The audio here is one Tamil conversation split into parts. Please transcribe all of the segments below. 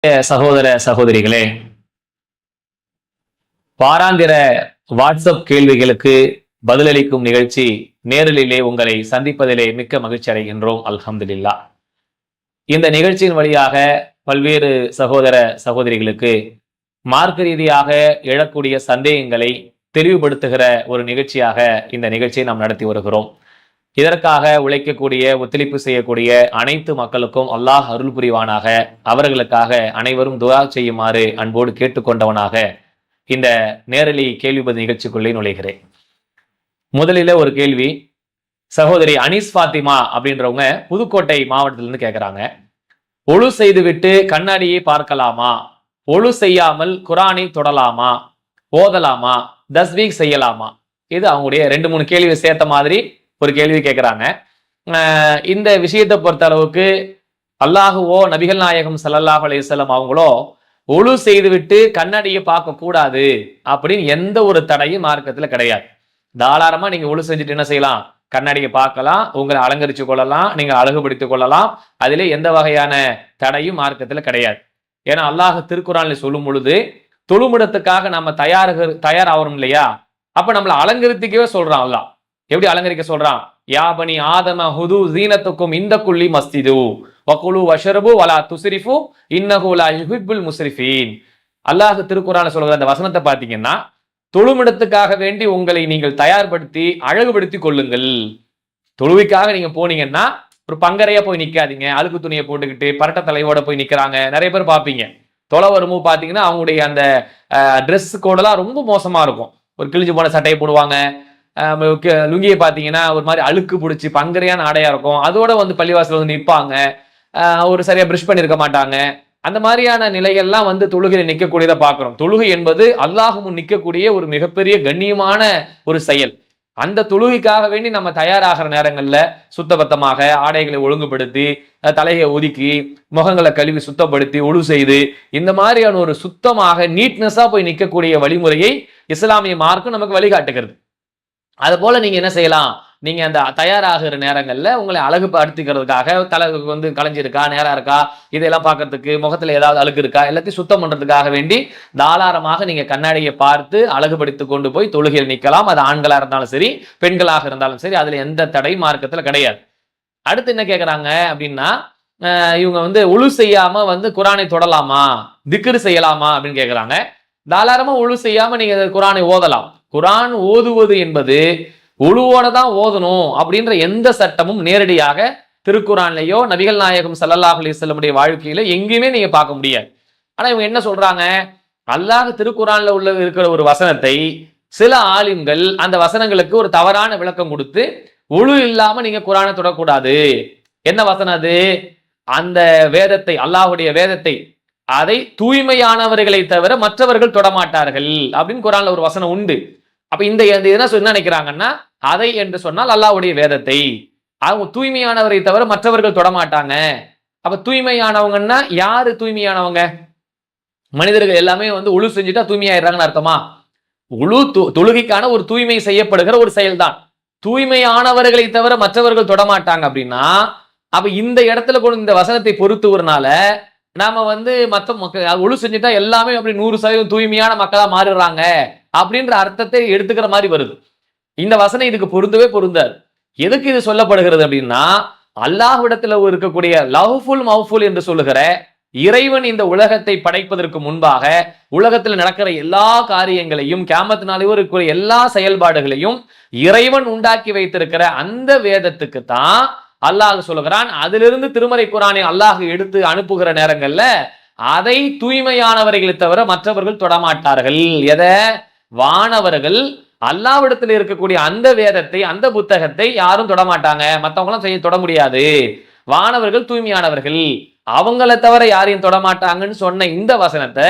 சகோதர சகோதரிகளே, வாராந்திர வாட்ஸ்அப் கேள்விகளுக்கு பதிலளிக்கும் நிகழ்ச்சி நேரலிலே உங்களை சந்திப்பதிலே மிக்க மகிழ்ச்சி அடைகின்றோம். அல்ஹம்துலில்லாஹ். இந்த நிகழ்ச்சியின் வழியாக பல்வேறு சகோதர சகோதரிகளுக்கு மார்க்க ரீதியாக எழக்கூடிய சந்தேகங்களை தெளிவுபடுத்துகிற ஒரு நிகழ்ச்சியாக இந்த நிகழ்ச்சியை நாம் நடத்தி வருகிறோம். இதற்காக உழைக்கக்கூடிய, ஒத்துழைப்பு செய்யக்கூடிய அனைத்து மக்களுக்கும் அல்லாஹ் அருள் புரிவானாக. அவர்களுக்காக அனைவரும் துஆ செய்யுமாறு அன்போடு கேட்டுக்கொண்டவனாக இந்த நேரலை கேள்வி பதில் நிகழ்ச்சிக்குள்ளே நுழைகிறேன். முதலில் ஒரு கேள்வி, சகோதரி அனீஸ் ஃபாத்திமா அப்படின்றவங்க புதுக்கோட்டை மாவட்டத்திலிருந்து கேட்குறாங்க. ஒழு செய்துவிட்டு கண்ணாடியை பார்க்கலாமா? ஒழு செய்யாமல் குரானை தொடலாமா? ஓதலாமா? தஸ்பீக் செய்யலாமா? இது அவங்களுடைய 2-3 கேள்வி சேர்த்த மாதிரி ஒரு கேள்வி கேட்குறாங்க. இந்த விஷயத்தை பொறுத்த அளவுக்கு அல்லாஹுவோ நபிகள் நாயகம் ஸல்லல்லாஹு அலைஹி வஸல்லம் அவங்களோ ஒழு செய்துவிட்டு கண்ணாடியை பார்க்க கூடாது அப்படின்னு எந்த ஒரு தடையும் மார்க்கத்துல கிடையாது. தாராளமா நீங்க ஒழு செஞ்சுட்டு என்ன செய்யலாம்? கண்ணாடியை பார்க்கலாம், உங்களை அலங்கரிச்சு கொள்ளலாம், நீங்க அழகுபடுத்திக் கொள்ளலாம். அதிலே எந்த வகையான தடையும் மார்க்கத்துல கிடையாது. ஏன்னா அல்லாஹ் திருக்குறான்ல சொல்லும் பொழுது தொழுமிடத்துக்காக நம்ம தயாராகிறோம் இல்லையா? அப்ப நம்மளை அலங்கரித்துக்கவே சொல்றான் அல்லாஹ். எப்படி அலங்கரிக்க சொல்றான்? யா பனி ஆதம ஹுது ஜீனத்துக்கும் இந்த குல்லி மஸ்ஜிது வகுலு வஷரபு வலா துஸ்ரிஃபு இன்னஹு லா யுஹிப்புல் முஸ்ரிஃபீன். அல்லாஹ் திருக்குறான்ல சொல்ற அந்த வசனத்தை பார்த்தீங்கன்னா, தொழுமிடத்துக்காக வேண்டி உங்களை நீங்கள் தயார்படுத்தி அழகுபடுத்தி கொள்ளுங்கள். தொழுவிக்காக நீங்க போனீங்கன்னா ஒரு பங்கரையா போய் நிக்காதீங்க, அழுக்கு துணியை போட்டுக்கிட்டு பரட்ட தலையோட போய் நிக்கிறாங்க நிறைய பேர் பார்ப்பீங்க. தொலை வரும்போது பார்த்தீங்கன்னா அவங்களுடைய அந்த ட்ரெஸ் கோடெல்லாம் ரொம்ப மோசமா இருக்கும். ஒரு கிழிஞ்சு போன சட்டையை போடுவாங்க, லுங்கியை பார்த்தீங்கன்னா ஒரு மாதிரி அழுக்கு பிடிச்சி பங்கரையான ஆடையா இருக்கும். அதோட வந்து பள்ளிவாசல் வந்து நிற்பாங்க, ஒரு சரியா பிரஷ் பண்ணியிருக்க மாட்டாங்க. அந்த மாதிரியான நிலைகள்லாம் வந்து தொழுகையில் நிற்கக்கூடியதை பார்க்கிறோம். தொழுகை என்பது அல்லாஹ் முன் நிற்கக்கூடிய ஒரு மிகப்பெரிய கண்ணியமான ஒரு செயல். அந்த தொழுகைக்காக வேண்டி நம்ம தயாராகிற நேரங்கள்ல சுத்தபத்தமாக ஆடைகளை ஒழுங்குபடுத்தி, தலையை ஒதுக்கி, முகங்களை கழுவி சுத்தப்படுத்தி ஒழு செய்து, இந்த மாதிரியான ஒரு சுத்தமாக நீட்னஸா போய் நிற்கக்கூடிய வழிமுறையை இஸ்லாமிய மார்க்கம் நமக்கு வழிகாட்டுகிறது. அது போல நீங்க என்ன செய்யலாம்? நீங்க அந்த தயாராகிற நேரங்கள்ல உங்களை அழகுபடுத்திக்கிறதுக்காக தலை வந்து களைஞ்சிருக்கா, நேரா இருக்கா, இதெல்லாம் பார்க்கறதுக்கு, முகத்துல ஏதாவது அழுக்கு இருக்கா, எல்லாத்தையும் சுத்தம் பண்றதுக்காக வேண்டி தாராளமாக நீங்க கண்ணாடியை பார்த்து அழகுபடுத்தி கொண்டு போய் தொழுகையில் நிற்கலாம். அது ஆண்களா இருந்தாலும் சரி, பெண்களாக இருந்தாலும் சரி, அதுல எந்த தடை மார்க்கத்துல கிடையாது. அடுத்து என்ன கேட்கறாங்க அப்படின்னா, இவங்க வந்து ஒழு செய்யாம வந்து குரானை தொடலாமா, திக்ர் செய்யலாமா அப்படின்னு கேட்கறாங்க. தாராளமா ஒழு செய்யாம நீங்க குரானை ஓதலாம். குரான் ஓதுவது என்பது ஒழுவோட தான் ஓதணும் அப்படின்ற எந்த சட்டமும் நேரடியாக திருக்குறான்லயோ நபிகள் நாயகம் ஸல்லல்லாஹு அலைஹி வஸல்லம் வாழ்க்கையில எங்கேயுமே நீங்க பார்க்க முடியாது. ஆனா இவங்க என்ன சொல்றாங்க? அல்லாஹ் திருக்குறான்ல உள்ள இருக்கிற ஒரு வசனத்தை சில ஆலிம்கள் அந்த வசனங்களுக்கு ஒரு தவறான விளக்கம் கொடுத்து ஒழு இல்லாம நீங்க குரானை தொடக்கூடாது. என்ன வசனம் அது? அந்த வேதத்தை, அல்லாஹுடைய வேதத்தை, அதை தூய்மையானவர்களை தவிர மற்றவர்கள் தொடமாட்டார்கள் அப்படின்னு குரான்ல ஒரு வசனம் உண்டு. அப்ப இந்த என்ன நினைக்கிறாங்கன்னா, அதை என்று சொன்னால் அல்லாஹ்வுடைய வேதத்தை, அவங்க தூய்மையானவரை தவிர மற்றவர்கள் தொடமாட்டாங்க. அப்ப தூய்மையானவங்கன்னா யாரு தூய்மையானவங்க? மனிதர்கள் எல்லாமே வந்து ஒழு செஞ்சுட்டா தூய்மையாயிடுறாங்கன்னு அர்த்தமா? ஒழு தொழுகைக்கான ஒரு தூய்மை செய்யப்படுகிற ஒரு செயல்தான். தூய்மையானவர்களை தவிர மற்றவர்கள் தொடமாட்டாங்க அப்படின்னா, அப்ப இந்த இடத்துல கொண்டு இந்த வசனத்தை பொறுத்துவதனால நாம வந்து மற்ற மக்கள் ஒழு செஞ்சுட்டா எல்லாமே அப்படி 100% தூய்மையான மக்களா மாறிடுறாங்க அப்படின்ற அர்த்தத்தை எடுத்துக்கிற மாதிரி வருது. இந்த வசனம் இதுக்கு பொருந்தவே பொருந்தாது. எதுக்கு இது சொல்லப்படுகிறது அப்படின்னா, அல்லாஹ்விடத்துல இருக்கக்கூடிய லவ்ஃபுல் மவ்ஃபுல் என்று சொல்லுகிற இறைவன் இந்த உலகத்தை படைப்பதற்கு முன்பாக உலகத்தில் நடக்கிற எல்லா காரியங்களையும், கியாமத் நாளையும் இருக்கக்கூடிய எல்லா செயல்பாடுகளையும் இறைவன் உண்டாக்கி வைத்திருக்கிற அந்த வேதத்துக்கு தான் அல்லாஹ் சொல்லுகிறான். அதிலிருந்து திருமறை குரானை அல்லாஹ் எடுத்து அனுப்புகிற நேரங்கள்ல அதை தூய்மையானவர்களை தவிர மற்றவர்கள் தொடமாட்டார்கள். எதை? வானவர்கள் அல்லாஹ்விடத்தில் இருக்கக்கூடிய அந்த வேதத்தை, அந்த புத்தகத்தை யாரும் தொடமாட்டாங்க, மற்றவங்களும் தொட முடியாது. வானவர்கள் தூய்மையானவர்கள், அவங்கள தவிர யாரையும் தொடமாட்டாங்கன்னு சொன்ன இந்த வசனத்தை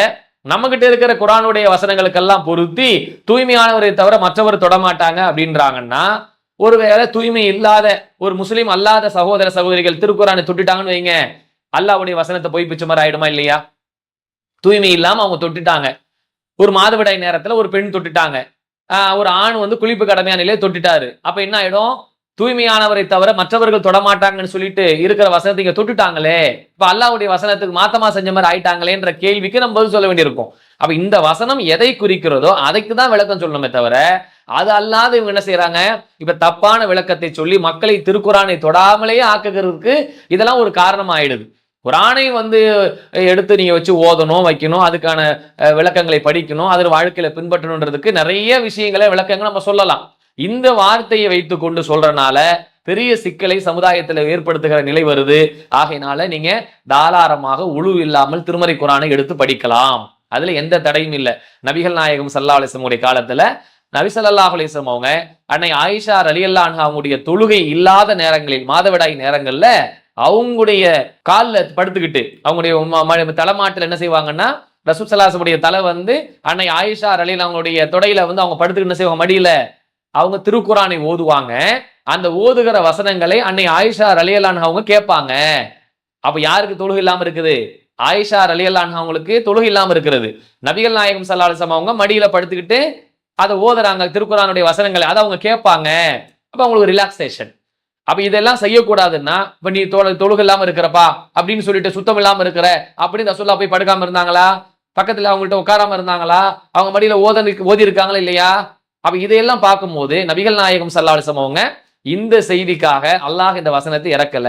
நம்ம கிட்ட இருக்கிற குரானுடைய வசனங்களுக்கெல்லாம் பொருத்தி தூய்மையானவரை தவிர மற்றவர் தொடமாட்டாங்க அப்படின்றாங்கன்னா, ஒருவேளை தூய்மை இல்லாத ஒரு முஸ்லீம் அல்லாத சகோதர சகோதரிகள் திருக்குறானை தொட்டுட்டாங்கன்னு வைங்க, அல்லாஹ்வுடைய வசனத்தை போய் பிச்சை மாதிரி ஆயிடுமா இல்லையா? தூய்மை இல்லாம அவங்க தொட்டுட்டாங்க. ஒரு மாதவிடாய் நேரத்துல ஒரு பெண் தொட்டுட்டாங்க, ஒரு ஆண் வந்து குளிப்பு கடமையான நிலையை தொட்டுட்டாரு. அப்ப என்ன ஆயிடும்? தூய்மையானவரை தவிர மற்றவர்கள் தொடமாட்டாங்கன்னு சொல்லிட்டு இருக்கிற வசனத்தை இங்க தொட்டுட்டாங்களே, இப்ப அல்லாஹ்வுடைய வசனத்துக்கு மாத்தமா செஞ்ச மாதிரி ஆயிட்டாங்களேன்ற கேள்விக்கு நம்ம பதில் சொல்ல வேண்டியிருக்கும். அப்ப இந்த வசனம் எதை குறிக்கிறதோ அதைக்கு தான் விளக்கம் சொல்லணுமே தவிர, அது அல்லாத இவங்க என்ன செய்யறாங்க, இப்ப தப்பான விளக்கத்தை சொல்லி மக்களை திருக்குரானை தொடாமலேயே ஆக்குகிறதுக்கு இதெல்லாம் ஒரு காரணம் ஆயிடுது. குரானை எடுத்து நீங்க வச்சு ஓதணும், வைக்கணும், அதுக்கான விளக்கங்களை படிக்கணும், அதில் வாழ்க்கையில பின்பற்றணுன்றதுக்கு நிறைய விஷயங்களை விளக்கங்கள் நம்ம சொல்லலாம். இந்த வார்த்தையை வைத்துக் கொண்டு சொல்றனால பெரிய சிக்கலை சமுதாயத்தில் ஏற்படுத்துகிற நிலை வருது. ஆகையினால நீங்க தாராளமாக உழு இல்லாமல் திருமறை குரானை எடுத்து படிக்கலாம், அதுல எந்த தடையும் இல்லை. நபிகள் நாயகம் ஸல்லல்லாஹு அலைஹி வஸல்லம் காலத்துல நபி ஸல்லல்லாஹு அலைஹி வஸல்லம் அவங்க அன்னை ஆயிஷா ரலியல்லாஹு அன்ஹா அவங்களுடைய தொழுகை இல்லாத நேரங்களில், மாதவிடாய் நேரங்கள்ல அவங்களுடைய காலில் படுத்துக்கிட்டு அவங்களுடைய தலைமாட்டில் என்ன செய்வாங்கன்னா, ரசூல் ஸல்லல்லாஹு அலைஹி வஸல்லம் தலை அன்னை ஆயிஷா ரலியல்லாஹு அவங்களுடைய தொடையில அவங்க படுத்துக்கிட்டு என்ன செய்வாங்க, மடியில அவங்க திருக்குரானை ஓதுவாங்க. அந்த ஓதுகிற வசனங்களை அன்னை ஆயிஷா ரலியல்லாஹு அன்ஹா அவங்க கேட்பாங்க. அப்ப யாருக்கு தொழுகை இல்லாம இருக்குது? ஆயிஷா ரலியல்லாஹு அன்ஹா அவங்களுக்கு தொழுகை இல்லாம இருக்கிறது. நபிகள் நாயகம் ஸல்லல்லாஹு அலைஹி வஸல்லம் அவங்க மடியில படுத்துக்கிட்டு அதை ஓதுறாங்க, திருக்குரானுடைய வசனங்களை அதை அவங்க கேட்பாங்க. அப்ப அவங்களுக்கு ரிலாக்ஸேஷன். அப்ப இதெல்லாம் செய்யக்கூடாதுன்னா, இப்ப நீ தொழுகை இல்லாம இருக்கிறப்பா அப்படின்னு சொல்லிட்டு சுத்தம் இல்லாம இருக்கிற அப்படின்னு ரசூலுல்லாஹ் போய் படுக்காம இருந்தாங்களா? பக்கத்துல அவங்கள்ட்ட உட்காராம இருந்தாங்களா? அவங்க மடியில ஓதி இருக்காங்களா இல்லையா? அப்ப இதையெல்லாம் பார்க்கும்போது நபிகள் நாயகம் ஸல்லல்லாஹு அலைஹி வஸல்லம் அவங்க இந்த செய்திக்காக அல்லாஹ் இந்த வசனத்தை இறக்கல.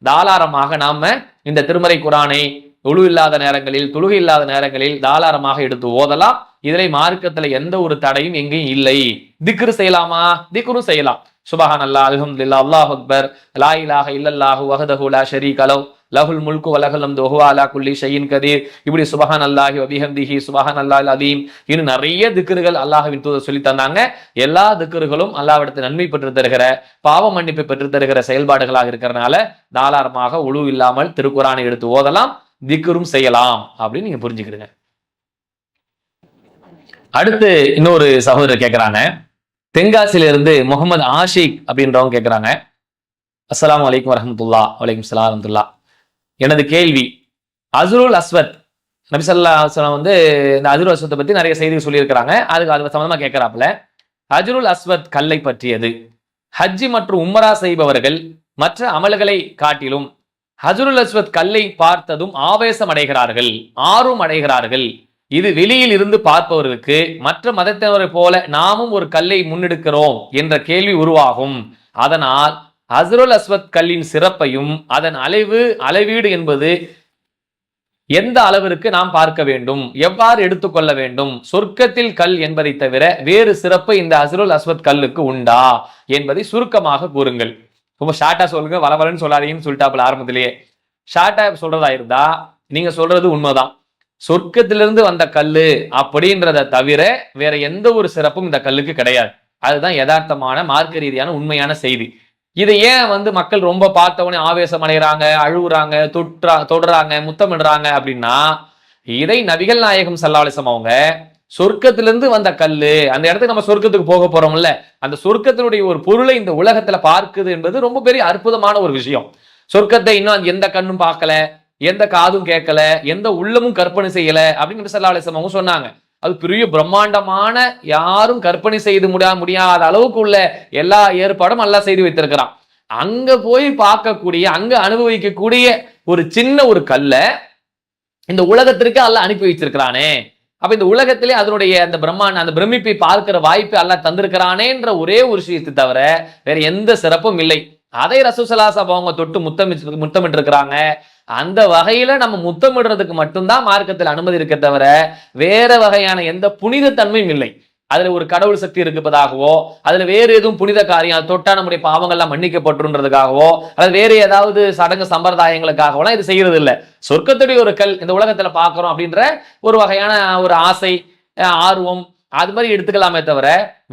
தாராளமாக நாம இந்த திருமறை குரானை உழு இல்லாத நேரங்களில், தொழுகை இல்லாத நேரங்களில் தாராளமாக எடுத்து ஓதலாம். இதிலே மார்க்கத்துல எந்த ஒரு தடையும் எங்கேயும் இல்லை. திக்ரு செய்யலாமா? திக்ரும் செய்யலாம். சுபஹானல்லாஹ், அல்ஹம்துலில்லாஹ், அல்லாஹு அக்பர், லா இலாஹ இல்லல்லாஹு வஹ்தஹு லா ஷரீக லஹு, லஹுல் முல்கு வ லஹுல் ஹம்து வஹுவ அலா குல்லி ஷைஇன் கதீர். இப்படி சுபஹானல்லாஹி வ பிஹம்திஹி சுபஹானல்லாஹில் அலீம். இன்னும் நிறைய திக்ருகள் அல்லாஹ்வின் தூதர் சொல்லி தந்தாங்க. எல்லா திக்ருகளும் அல்லாஹ்விடத்தில் நன்மை பெற்று தருகிற, பாவ மன்னிப்பை பெற்று தருகிற செயல்பாடுகளாக இருக்கிறனால தாராளமாக உழு இல்லாமல் திருக்குரானை எடுத்து ஓதலாம், திக்ரும் செய்யலாம் அப்படின்னு நீங்க புரிஞ்சுக்கிடுங்க. அடுத்து இன்னொரு சகோதரர் கேட்கிறாங்க, தென்காசியிலிருந்து முகமது ஆஷிக் அப்படின்றவங்க கேட்கிறாங்க, அஸ்ஸலாமு அலைக்கும் வரஹ்மத்துல்லாஹ். வலைக்கும் ஸலாம் வரஹ்மத்துல்லாஹ். எனது கேள்வி, அஜ்ருல் அஸ்வத், நபி ஸல்லல்லாஹு அலைஹி வஸல்லம் இந்த அஜ்ருல் அஸ்வத்தை பத்தி நிறைய செய்திகள் சொல்லியிருக்கிறாங்க. அது சம்பந்தமா கேட்கிறாப்புல, அஜ்ருல் அஸ்வத் கல்லை பற்றியது. ஹஜ்ஜி மற்றும் உம்ரா செய்பவர்கள் மற்ற அமல்களை காட்டிலும் ஹஜ்ருல் அஸ்வத் கல்லை பார்த்ததும் ஆவேசம் அடைகிறார்கள், ஆர்வம் அடைகிறார்கள். இது வெளியில் இருந்து பார்ப்பவர்களுக்கு மற்ற மதத்தினரை போல நாமும் ஒரு கல்லை முன்னெடுக்கிறோம் என்ற கேள்வி உருவாகும். அதனால் ஹஜ்ருல் அஸ்வத் கல்லின் சிறப்பையும் அதன் அளவீடு என்பது எந்த அளவிற்கு நாம் பார்க்க வேண்டும், எவ்வாறு எடுத்துக்கொள்ள வேண்டும், சொர்க்கத்தில் கல் என்பதை தவிர வேறு சிறப்பு இந்த ஹஜ்ருல் அஸ்வத் கல்லுக்கு உண்டா என்பதை சுருக்கமாக கூறுங்கள். ரொம்ப ஷார்ட்டா சொல்லுங்க, வளவலன்னு சொல்லாதீங்கன்னு சொல்லிட்டாப்புல ஆரம்பத்திலேயே. ஷார்ட்டா சொல்றதா இருந்தா நீங்க சொல்றது உண்மைதான், சொர்க்கத்திலிருந்து வந்த கல்லு அப்படின்றத தவிர வேற எந்த ஒரு சிறப்பும் இந்த கல்லுக்கு கிடையாது. அதுதான் யதார்த்தமான மார்க்க ரீதியான உண்மையான செய்தி. இதை ஏன் மக்கள் ரொம்ப பார்த்தவனே ஆவேசம் அடைகிறாங்க, அழுகுறாங்க, தொடுறாங்க, முத்தமிடுறாங்க அப்படின்னா, இதை நபிகள் நாயகம் ஸல்லல்லாஹு அலைஹி வஸல்லம் அவங்க சொர்க்கத்திலிருந்து வந்த கல்லு, அந்த இடத்துக்கு நம்ம சொர்க்கத்துக்கு போக போறோம்ல, அந்த சொர்க்கத்தினுடைய ஒரு பொருளை இந்த உலகத்துல பார்க்குது என்பது ரொம்ப பெரிய அற்புதமான ஒரு விஷயம். சொர்க்கத்தை இன்னும் எந்த கண்ணும் பார்க்கல, எந்த காதும் கேட்கல, எந்த உள்ளமும் கற்பனை செய்யல அப்படின்னு நபி ஸல்லல்லாஹு அலைஹி வஸல்லம் அவங்க சொன்னாங்க. அது பெரிய பிரம்மாண்டமான, யாரும் கற்பனை செய்து முடியாத அளவுக்கு உள்ள எல்லா ஏற்பாடும் அல்லாஹ் செய்து வைத்திருக்கிறான். அங்க போய் பார்க்கக்கூடிய, அங்க அனுபவிக்கக்கூடிய ஒரு சின்ன ஒரு கல்ல இந்த உலகத்திற்கு அல்லாஹ் அனுப்பி வச்சிருக்கிறானே. அப்ப இந்த உலகத்திலே அதனுடைய அந்த அந்த பிரமிப்பை பார்க்கிற வாய்ப்பு அல்லாஹ் தந்திருக்கிறானேன்ற ஒரே ஒரு விஷயத்தை தவிர வேற எந்த சிறப்பும் இல்லை. அதை ரசூல் ஸல்லல்லாஹு அலைஹி வஸல்லம் அவங்க தொட்டு முத்தமிட்டு இருக்கிறாங்க. அந்த வகையில நம்ம முத்தமிடுறதுக்கு மட்டும்தான் மார்க்கத்தில் அனுமதி இருக்க தவிர வேற வகையான எந்த புனித தன்மையும் இல்லை. அதுல ஒரு கடவுள் சக்தி இருப்பதாகவோ, அதுல வேறு எதுவும் புனித காரியம் தொட்டா நம்முடைய பாவங்கள்லாம் மன்னிக்கப்பட்டுன்றதுக்காகவோ, அல்லது வேறு ஏதாவது சடங்கு சம்பிரதாயங்களுக்காகவோ இது செய்யறது இல்லை. சொர்க்கத்துடைய ஒரு கல் இந்த உலகத்துல பாக்குறோம் அப்படின்ற ஒரு வகையான ஒரு ஆசை, ஆர்வம், அது மாதிரி எடுத்துக்கலாமே தவிர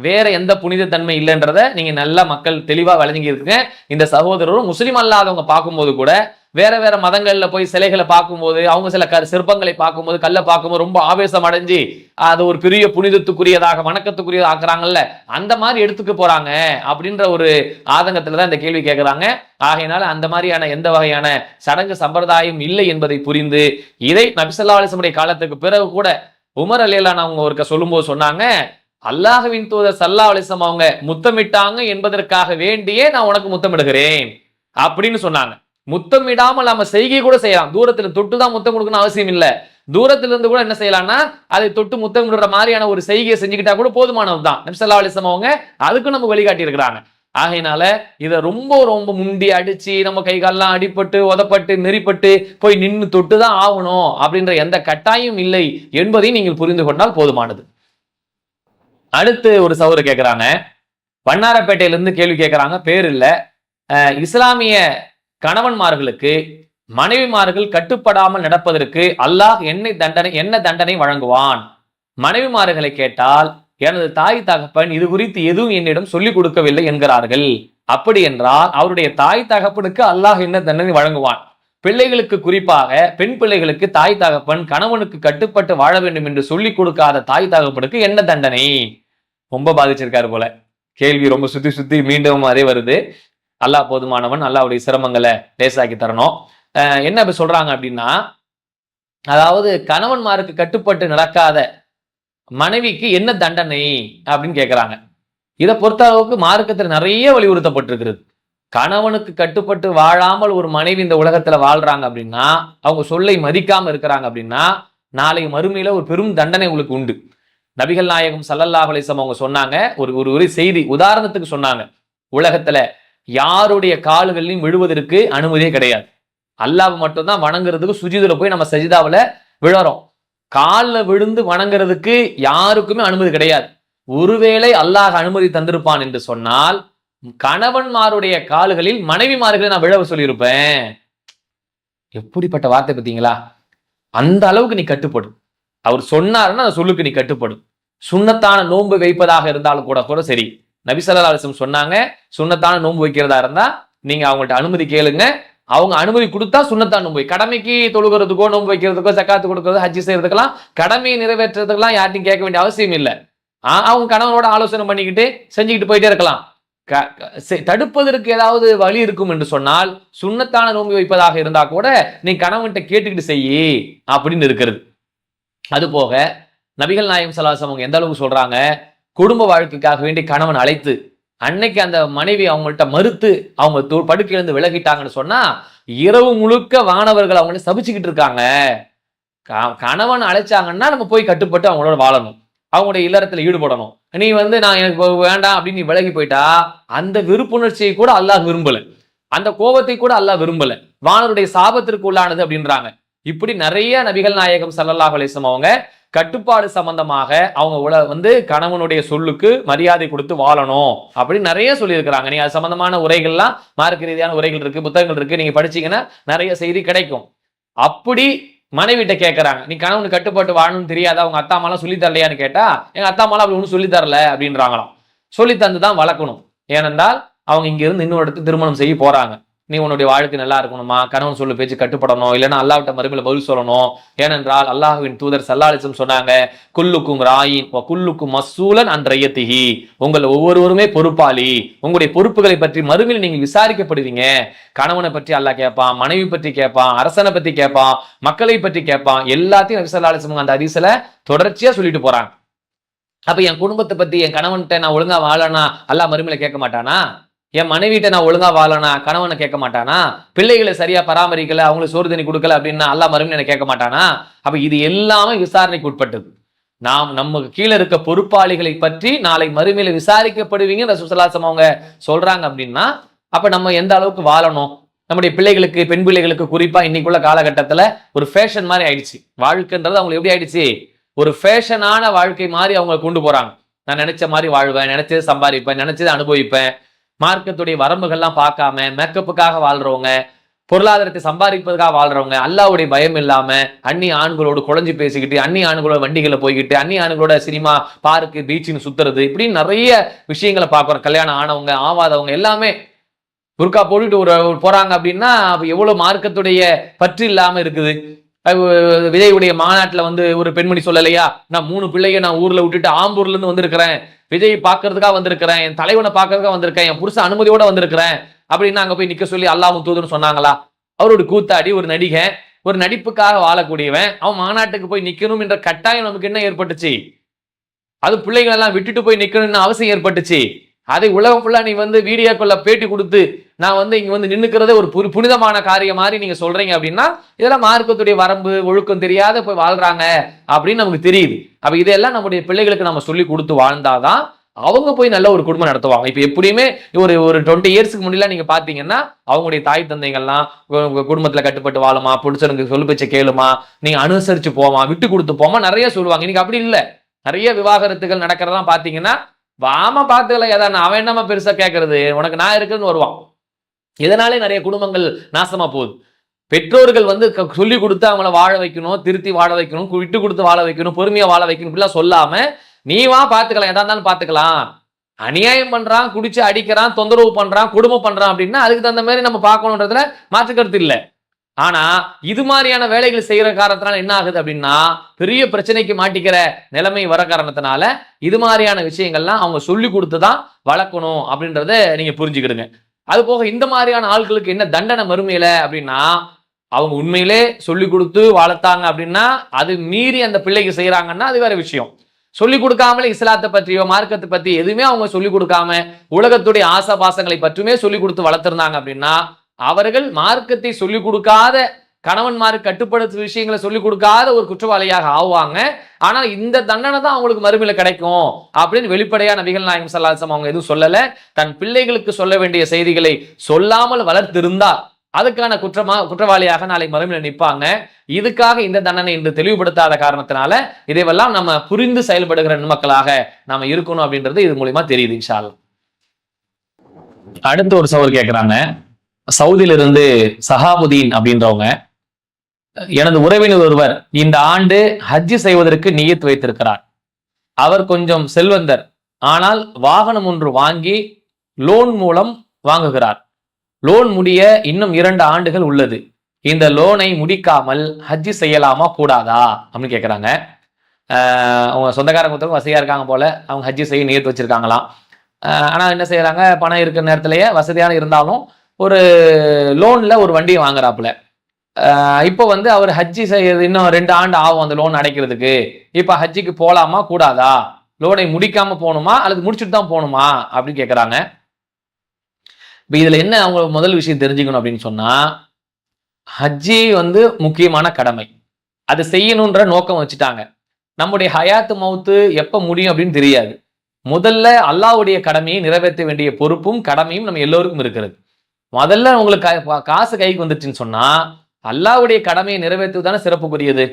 வேற எந்த புனித தன்மை இல்லைன்றத நீங்க நல்ல மக்கள் தெளிவா விளங்கி இருக்குங்க. இந்த சகோதரரும் முஸ்லிம் அல்லாதவங்க பார்க்கும்போது கூட வேற வேற மதங்கள்ல போய் சிலைகளை பார்க்கும்போது, அவங்க சில சிற்பங்களை பார்க்கும்போது, கல்லை பார்க்கும்போது ரொம்ப ஆவேசம் அடைஞ்சு அது ஒரு பெரிய புனிதத்துக்குரியதாக, வணக்கத்துக்குரியதாக ஆக்குறாங்கல்ல, அந்த மாதிரி எடுத்துக்க போறாங்க அப்படின்ற ஒரு ஆதங்கத்துலதான் இந்த கேள்வி கேட்கிறாங்க. ஆகையினால அந்த மாதிரியான எந்த வகையான சடங்கு சம்பிரதாயம் இல்லை என்பதை புரிந்து, இதை நபி ஸல்லல்லாஹு அலைஹி வஸல்லம் காலத்துக்கு பிறகு கூட உமர் ரலியல்லாஹு அன்ஹு அவங்க ஒருக்க சொல்லும்போது சொன்னாங்க, அல்லாஹ்வின் தூதர் ஸல்லல்லாஹு அலைஹி வஸல்லம் அவங்க முத்தமிட்டாங்க என்பதற்காக வேண்டியே நான் உனக்கு முத்தமிடுகிறேன் அப்படின்னு சொன்னாங்க. முத்தமிடாமல் நம்ம செய்கை கூட செய்யலாம். தூரத்துல தொட்டு தான் முத்தம் கொடுக்கணும் அவசியம் இல்ல. தூரத்துல இருந்து கூட என்ன செய்யலாம்னா அதை தொட்டு முத்தமிடுற மாதிரியான ஒரு செய்கையை செஞ்சுக்கிட்டா கூட போதுமானதுதான். நபி ஸல்லல்லாஹு அலைஹி வஸல்லம் அவங்க அதுக்கு நம்ம வழிகாட்டி இருக்கிறாங்க. ஆகையினால இதை ரொம்ப ரொம்ப முண்டி அடிச்சு நம்ம கை கால்லாம் அடிபட்டு உதப்பட்டு நெறிப்பட்டு போய் நின்று தொட்டுதான் ஆகணும் அப்படின்ற எந்த கட்டாயம் இல்லை என்பதை நீங்கள் புரிந்து கொண்டால் போதுமானது. அடுத்து ஒரு சகோதரர் கேட்கிறாங்க, வண்ணாரப்பேட்டையில இருந்து கேள்வி கேட்கிறாங்க, பேர் இல்ல. இஸ்லாமிய கணவன்மார்களுக்கு மனைவிமார்கள் கட்டுப்படாமல் நடப்பதற்கு அல்லாஹ் என்ன தண்டனை வழங்குவான்? மனைவிமார்களை கேட்டால் எனது தாய் தகப்பன் இது குறித்து எதுவும் என்னிடம் சொல்லிக் கொடுக்கவில்லை என்கிறார்கள். அப்படி என்றால் அவருடைய தாய் தகப்பனுக்கு அல்லாஹ் என்ன தண்டனை வழங்குவான்? பிள்ளைகளுக்கு, குறிப்பாக பெண் பிள்ளைகளுக்கு தாய் தகப்பன் கணவனுக்கு கட்டுப்பட்டு வாழ வேண்டும் என்று சொல்லிக் கொடுக்காத தாய் தகப்பனுக்கு என்ன தண்டனை? ரொம்ப பாதிச்சிருக்காரு போல. கேள்வி ரொம்ப சுத்தி சுத்தி மீண்டும் அதே வருது. அல்லாஹ் போதுமானவன், அல்லாஹ்வுடைய சிரமங்களை லேசாக்கி தரணும். என்ன இப்ப சொல்றாங்க அப்படின்னா, அதாவது கணவன்மாருக்கு கட்டுப்பட்டு நடக்காத மனைவிக்கு என்ன தண்டனை அப்படின்னு கேட்கிறாங்க. இதை பொறுத்த அளவுக்கு மார்க்கத்தில் நிறைய வலியுறுத்தப்பட்டிருக்கிறது. கணவனுக்கு கட்டுப்பட்டு வாழாமல் ஒரு மனைவி இந்த உலகத்துல வாழ்றாங்க அப்படின்னா, அவங்க சொல்லை மதிக்காம இருக்கிறாங்க அப்படின்னா, நாளை மறுமையில ஒரு பெரும் தண்டனை உங்களுக்கு உண்டு. நபிகள் நாயகம் ஸல்லல்லாஹு அலைஹி வஸல்லம் அவங்க சொன்னாங்க, ஒரு செய்தி உதாரணத்துக்கு சொன்னாங்க, உலகத்துல யாருடைய கால்களையும் விழுவதற்கு அனுமதியே கிடையாது. அல்லாஹ் மட்டும்தான் வணங்குறதுக்கு சுஜூதுல போய் நம்ம சஜிதாவுல விழறோம். காலில் விழுந்து வணங்குறதுக்கு யாருக்குமே அனுமதி கிடையாது. ஒருவேளை அல்லாஹ் அனுமதி தந்திருப்பான் என்று சொன்னால் கணவன்மாருடைய கால்களில் மனைவிமார்களை நான் விழவ சொல்லியிருப்பேன். எப்படிப்பட்ட வார்த்தை பார்த்தீங்களா? அந்த அளவுக்கு நீ கட்டுப்படும். அவர் சொன்னாருன்னா அந்த சொல்லுக்கு நீ கட்டுப்படும். சுன்னத்தான நோன்பு வைப்பதாக இருந்தாலும் கூட சரி, நபி ஸல்லல்லாஹு அலைஹி வஸல்லம் சொன்னாங்க, சுன்னத்தான நோன்பு வைக்கிறதா இருந்தா நீங்க அவங்கள்ட்ட அனுமதி கேளுங்க. அவங்க அனுமதி கொடுத்தா சுன்னத்தான் நோன்பு. கடமைக்கு தொழுகிறதுக்கோ நோன்பு வைக்கிறதுக்கோ ஜக்காத்து கொடுக்கறதோ ஹஜ்ஜி செய்யறதுக்கெல்லாம் கடமையை நிறைவேற்றுறதுக்கெல்லாம் யார்ட்டையும் கேட்க வேண்டிய அவசியம் இல்லை. அவங்க கணவனோட ஆலோசனை பண்ணிக்கிட்டு செஞ்சுக்கிட்டு போயிட்டே இருக்கலாம். தடுப்பதற்கு ஏதாவது வழி இருக்கும் என்று சொன்னால் சுன்னத்தான நோன்பு வைப்பதாக இருந்தா கூட நீ கணவன்கிட்ட கேட்டுக்கிட்டு செய்யி அப்படின்னு இருக்கிறது. அது போக நபிகள் நாயகம் ஸல்லல்லாஹு அலைஹி வஸல்லம் அவங்க எந்த அளவுக்கு சொல்றாங்க, குடும்ப வாழ்க்கைக்காக வேண்டி கணவன் அழைத்து அன்னைக்கு அந்த மனைவி அவங்கள்ட்ட மறுத்து அவங்க படுக்கையிலிருந்து விலகிட்டாங்கன்னு சொன்னா இரவு முழுக்க வானவர்கள் அவங்கள சபிச்சுக்கிட்டு இருக்காங்க. கணவன் அழைச்சாங்கன்னா நம்ம போய் கட்டுப்பட்டு அவங்களோட வாழணும், அவங்களுடைய இல்லறத்துல ஈடுபடணும். நீ நான் எனக்கு வேண்டாம் அப்படின்னு நீ விலகி போயிட்டா அந்த விருப்புணர்ச்சியை கூட அல்லாஹ் விரும்பல, அந்த கோபத்தை கூட அல்லாஹ் விரும்பல, வானருடைய சாபத்திற்கு உள்ளானது அப்படின்றாங்க. இப்படி நிறைய நபிகள் நாயகம் ஸல்லல்லாஹு அலைஹி வஸல்லம் அவங்க கட்டுப்பாடு சம்பந்தமாக அவங்க கணவனுடைய சொல்லுக்கு மரியாதை கொடுத்து வாழணும் அப்படின்னு நிறைய சொல்லியிருக்கிறாங்க. நீங்க அது சம்பந்தமான உரைகள்லாம் மார்க்க ரீதியான உரைகள் இருக்கு, புத்தகங்கள் இருக்கு, நீங்க படிச்சீங்கன்னா நிறைய செய்தி கிடைக்கும். அப்படி மனைவிட்ட கேட்கறாங்க, நீ கணவனுக்கு கட்டுப்பாட்டு வாழணும்னு தெரியாதா, அவங்க அத்தா அம்மாலாம் சொல்லி தரலையான்னு கேட்டா எங்க அத்தா அம்மாலாம் அப்படி ஒன்றும் சொல்லி தரல அப்படின்றாங்களாம். சொல்லி தந்து தான் வளர்க்கணும். ஏனென்றால் அவங்க இங்க இருந்து இன்னொரு இடத்துக்கு திருமணம் செய்ய போறாங்க. நீ உன்னுடைய வாழ்க்கை நல்லா இருக்கணுமா, கணவன் சொல்லு பேச்சு கட்டுப்படணும், இல்லைன்னா அல்லாஹ்விட்ட மறுமையில பதில் சொல்லணும். ஏனென்றால் அல்லாஹ்வின் தூதர் ஸல்லல்லாஹு அலைஹி வஸல்லம் சொன்னாங்க, குல்லுக்கும் ராயின் வ குல்லுக்கும் மஸ்ஊலன் அன் ரய்யத்திஹி, உங்கள் ஒவ்வொருவருமே பொறுப்பாளி, உங்களுடைய பொறுப்புகளை பற்றி மறுமையில் நீங்கள் விசாரிக்கப்படுவீங்க. கணவனை பற்றி அல்லாஹ் கேட்பான், மனைவி பற்றி கேட்பான், அரசனை பற்றி கேட்பான், மக்களை பற்றி கேட்பான். எல்லாத்தையும் நபி ஸல்லல்லாஹு அலைஹி வஸல்லம் அந்த ஹதீஸ்ல தொடர்ச்சியா சொல்லிட்டு போறாங்க. அப்ப என் குடும்பத்தை பத்தி, என் கணவன்கிட்ட நான் ஒழுங்கா வாழனா அல்லாஹ் மறுமையில கேட்க மாட்டானா? என் மனைவிட்ட நான் ஒழுங்கா வாழனா கணவனை கேட்க மாட்டானா? பிள்ளைகளை சரியா பராமரிக்கல, அவங்களுக்கு சோறு தண்ணி கொடுக்கல அப்படின்னா அல்லாஹ் மறுமையில கேட்க மாட்டானா? அப்ப இது எல்லாமே விசாரணைக்கு உட்பட்டது. நமக்கு கீழே இருக்க பொறுப்பாளிகளை பற்றி நாளை மறுமையில விசாரிக்கப்படுவீங்க ரசூலுல்லாஹி ஸல்லல்லாஹு அலைஹி வஸல்லம் அவங்க சொல்றாங்க அப்படின்னா, அப்ப நம்ம எந்த அளவுக்கு வாழணும்? நம்முடைய பிள்ளைகளுக்கு, பெண் பிள்ளைகளுக்கு குறிப்பா இன்னைக்குள்ள காலகட்டத்துல ஒரு ஃபேஷன் மாதிரி ஆயிடுச்சு. வாழ்க்கைன்றது அவங்களுக்கு எப்படி ஆயிடுச்சு? ஒரு ஃபேஷனான வாழ்க்கை மாதிரி அவங்க கொண்டு போறாங்க. நான் நினைச்ச மாதிரி வாழ்வேன், நினைச்சதை சம்பாதிப்பேன், நினைச்சதை அனுபவிப்பேன். மார்க்கத்துடைய வரம்புகள்லாம் பார்க்காம மேக்கப்புக்காக வாழ்றவங்க, பொருளாதாரத்தை சம்பாதிப்பதுக்காக வாழ்றவங்க, அல்லாஹ்வுடைய பயம் இல்லாம அந்நிய ஆண்களோடு குழஞ்சி பேசிக்கிட்டு, அந்நிய ஆண்களோட வண்டிகளை போய்கிட்டு, அந்நிய ஆண்களோட சினிமா, பார்க்கு, பீச்சுன்னு சுத்துறது, இப்படி நிறைய விஷயங்களை பார்க்குறோம். கல்யாணம் ஆனவங்க, ஆவாதவங்க எல்லாமே புர்கா போட்டுட்டு போறாங்க அப்படின்னா எவ்வளவு மார்க்கத்துடைய பற்று இல்லாம இருக்குது. விஜயுடைய மாநாட்டுல ஒரு பெண்மணி சொல்லலையா, நான் 3 பிள்ளைய நான் ஊர்ல விட்டுட்டு ஆம்பூர்ல இருந்து வந்திருக்கிறேன், விஜய் பாக்குறதுக்காக வந்திருக்கிறேன், என் தலைவனை பாக்குறதுக்காக வந்திருக்கேன், என் புருஷ அனுமதியோட வந்திருக்கிறேன் அப்படின்னு அங்க போய் நிக்க சொல்லி அல்லாஹ்வும் தூதர்னு சொன்னாங்களா? அவரோட கூத்தாடி, ஒரு நடிகை, ஒரு நடிப்புக்காக வாழக்கூடியவன், அவன் மாநாட்டுக்கு போய் நிக்கணும் என்ற கட்டாயம் நமக்கு என்ன ஏற்பட்டுச்சு? அது பிள்ளைகள் எல்லாம் விட்டுட்டு போய் நிக்கணும்னு அவசியம் ஏற்பட்டுச்சு. அதை உலகம் ஃபுல்லா நீ வீடியோக்குள்ள பேட்டி கொடுத்து நான் இங்க நின்னுக்கிறதே ஒரு புனிதமான காரியம் மாதிரி நீங்க சொல்றீங்க அப்படின்னா, இதெல்லாம் மார்க்கத்துடைய வரம்பு ஒழுக்கம் தெரியாத போய் வாழ்றாங்க அப்படின்னு நமக்கு தெரியுது. அப்ப இதெல்லாம் நம்முடைய பிள்ளைகளுக்கு நம்ம சொல்லி கொடுத்து வாழ்ந்தாதான் அவங்க போய் நல்ல ஒரு குடும்பம் நடத்துவாங்க. இப்ப எப்படியுமே ஒரு 20 இயர்ஸ்க்கு முன்னாடி நீங்க பாத்தீங்கன்னா அவங்களுடைய தாய் தந்தைகள்லாம் குடும்பத்துல கட்டுப்பட்டு வாழுமா, புடிச்சவங்க சொல்லு பேச்ச கேளுமா, நீங்க அனுசரிச்சு போமா, விட்டு கொடுத்து போமா நிறைய சொல்லுவாங்க. இன்னைக்கு அப்படி இல்ல. நிறைய விவாகரத்துகள் நடக்கிறதெல்லாம் பாத்தீங்கன்னா, வாமா பாத்துக்கல ஏதாவது அவன் என்னமா பெருசா கேட்கறது, உனக்கு நான் இருக்குன்னு வருவான். இதனாலே நிறைய குடும்பங்கள் நாசமா போகுது. பெற்றோர்கள் சொல்லி கொடுத்து அவங்கள வாழ வைக்கணும், திருத்தி வாழ வைக்கணும், விட்டு கொடுத்து வாழ வைக்கணும், பொறுமையா வாழ வைக்கணும் இப்படிலாம் சொல்லாம, நீ வா பாத்துக்கலாம், எதா இருந்தாலும் பாத்துக்கலாம். அநியாயம் பண்றான், குடிச்சு அடிக்கிறான், தொந்தரவு பண்றான், குடும்பம் பண்றான் அப்படின்னா அதுக்கு தகுந்த மாதிரி நம்ம பார்க்கணுன்றதுல மாற்று கருத்து இல்லை. ஆனா இது மாதிரியான வேலைகள் செய்யற காரணத்தினால என்ன ஆகுது அப்படின்னா, பெரிய பிரச்சனைக்கு மாட்டிக்கிற நிலைமை வர காரணத்தினால இது மாதிரியான விஷயங்கள்லாம் அவங்க சொல்லி கொடுத்துதான் வளர்க்கணும் அப்படின்றத நீங்க புரிஞ்சுக்கிடுங்க. அது போக இந்த மாதிரியான ஆட்களுக்கு என்ன தண்டனை மறுமையில அப்படின்னா, அவங்க உண்மையிலே சொல்லி கொடுத்து வளர்த்தாங்க அப்படின்னா, அது மீறி அந்த பிள்ளைக்கு செய்யறாங்கன்னா அது வேற விஷயம். சொல்லிக் கொடுக்காமலே இஸ்லாத்தை பற்றியோ மார்க்கத்தை பத்தி எதுவுமே அவங்க சொல்லிக் கொடுக்காம உலகத்துடைய ஆசாபாசங்களை பற்றுமே சொல்லிக் கொடுத்து வளர்த்திருந்தாங்க அப்படின்னா, அவர்கள் மார்க்கத்தை சொல்லிக் கொடுக்காத கணவன்மாருக்கு கட்டுப்படுத்தும் விஷயங்களை சொல்லிக் கொடுக்காத ஒரு குற்றவாளியாக ஆவாங்க. ஆனால் இந்த தண்டனை தான் அவங்களுக்கு மறுமையில கிடைக்கும் அப்படின்னு வெளிப்படையா நபிகள் நாயகம் ஸல்லல்லாஹு அலைஹி வஸல்லம் அவங்க எதுவும் சொல்லல. தன் பிள்ளைகளுக்கு சொல்ல வேண்டிய செய்திகளை சொல்லாமல் வளர்த்திருந்தா அதுக்கான குற்றவாளியாக நாளை மறுமையில நிற்பாங்க. இதுக்காக இந்த தண்டனை என்று தெளிவுபடுத்தாத காரணத்தினால இதையெல்லாம் நம்ம புரிந்து செயல்படுகிற மக்களாக நாம இருக்கணும் அப்படின்றது இது மூலியமா தெரியுது இன்ஷா அல்லாஹ். அடுத்த ஒரு சவால் கேட்கிறாங்க. சவுதியிலிருந்து சஹாபுதீன் அப்படின்றவங்க, எனது உறவினர் ஒருவர் இந்த ஆண்டு ஹஜ் செய்வதற்கு நியத் வைத்திருக்கிறார். அவர் கொஞ்சம் செல்வந்தர், ஆனால் வாகனம் ஒன்று வாங்கி லோன் மூலம் வாங்குகிறார். லோன் முடிய இன்னும் 2 ஆண்டுகள் உள்ளது. இந்த லோனை முடிக்காமல் ஹஜ் செய்யலாமா கூடாதா அப்படின்னு கேட்கிறாங்க. அவங்க சொந்தக்காரங்க வசதியா இருக்காங்க போல, அவங்க ஹஜ் செய்ய நியத் வச்சிருக்காங்களாம். ஆனா என்ன செய்யறாங்க, பணம் இருக்கிற நேரத்திலேயே வசதியான இருந்தாலும் ஒரு லோன்ல ஒரு வண்டியை வாங்குறாப்புல. இப்போ அவர் ஹஜ்ஜி செய்யறது இன்னும் 2 ஆண்டு ஆகும் அந்த லோன் அடைக்கிறதுக்கு. இப்ப ஹஜ்ஜிக்கு போலாமா கூடாதா, லோனை முடிக்காம போகணுமா அல்லது முடிச்சுட்டு தான் போகணுமா அப்படின்னு கேட்கறாங்க. இப்ப இதுல என்ன அவங்க முதல் விஷயம் தெரிஞ்சுக்கணும் அப்படின்னு சொன்னா, ஹஜ்ஜி முக்கியமான கடமை, அது செய்யணுன்ற நோக்கம் வச்சுட்டாங்க. நம்முடைய ஹயாத்து மவுத்து எப்ப முடியும் அப்படின்னு தெரியாது. முதல்ல அல்லாஹ்வுடைய கடமையை நிறைவேற்ற வேண்டிய பொறுப்பும் கடமையும் நம்ம எல்லோருக்கும் இருக்கிறது. முதல்ல உங்களுக்கு காசு கைக்கு வந்துச்சுன்னு சொன்னா அல்லாஹ்வுடைய கடமையை நிறைவேற்றுவதான சிறப்புக்குரியது.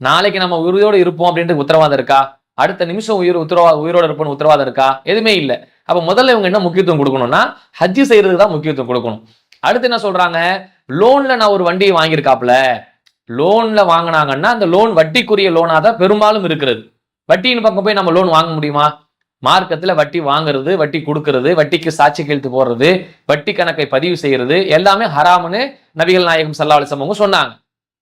நாளைக்கு நம்ம உயிரோடு இருப்போம் அப்படின்ட்டு உத்தரவாதம் இருக்கா? அடுத்த நிமிஷம் உயிரோடு இருப்போம்னு உத்தரவாதம் இருக்கா? எதுவுமே இல்லை. அப்ப முதல்ல இவங்க என்ன முக்கியத்துவம் கொடுக்கணும்னா ஹஜ்ஜி செய்யறதுக்கு தான் முக்கியத்துவம் கொடுக்கணும். அடுத்து என்ன சொல்றாங்க, லோன்ல நான் ஒரு வண்டியை வாங்கியிருக்காப்புல, லோன்ல வாங்கினாங்கன்னா அந்த லோன் வட்டிக்குரிய லோனா தான் பெரும்பாலும் இருக்கிறது. வட்டியின் பக்கம் போய் நம்ம லோன் வாங்க முடியுமா? மார்க்கத்துல வட்டி வாங்குறது, வட்டி கொடுக்கறது, வட்டிக்கு சாட்சி கையெழுத்து போடுறது, வட்டி கணக்கை பதிவு செய்யறது எல்லாமே ஹராம்னு நபிகள் நாயகம் ஸல்லல்லாஹு அலைஹி வஸல்லம் சொன்னாங்க.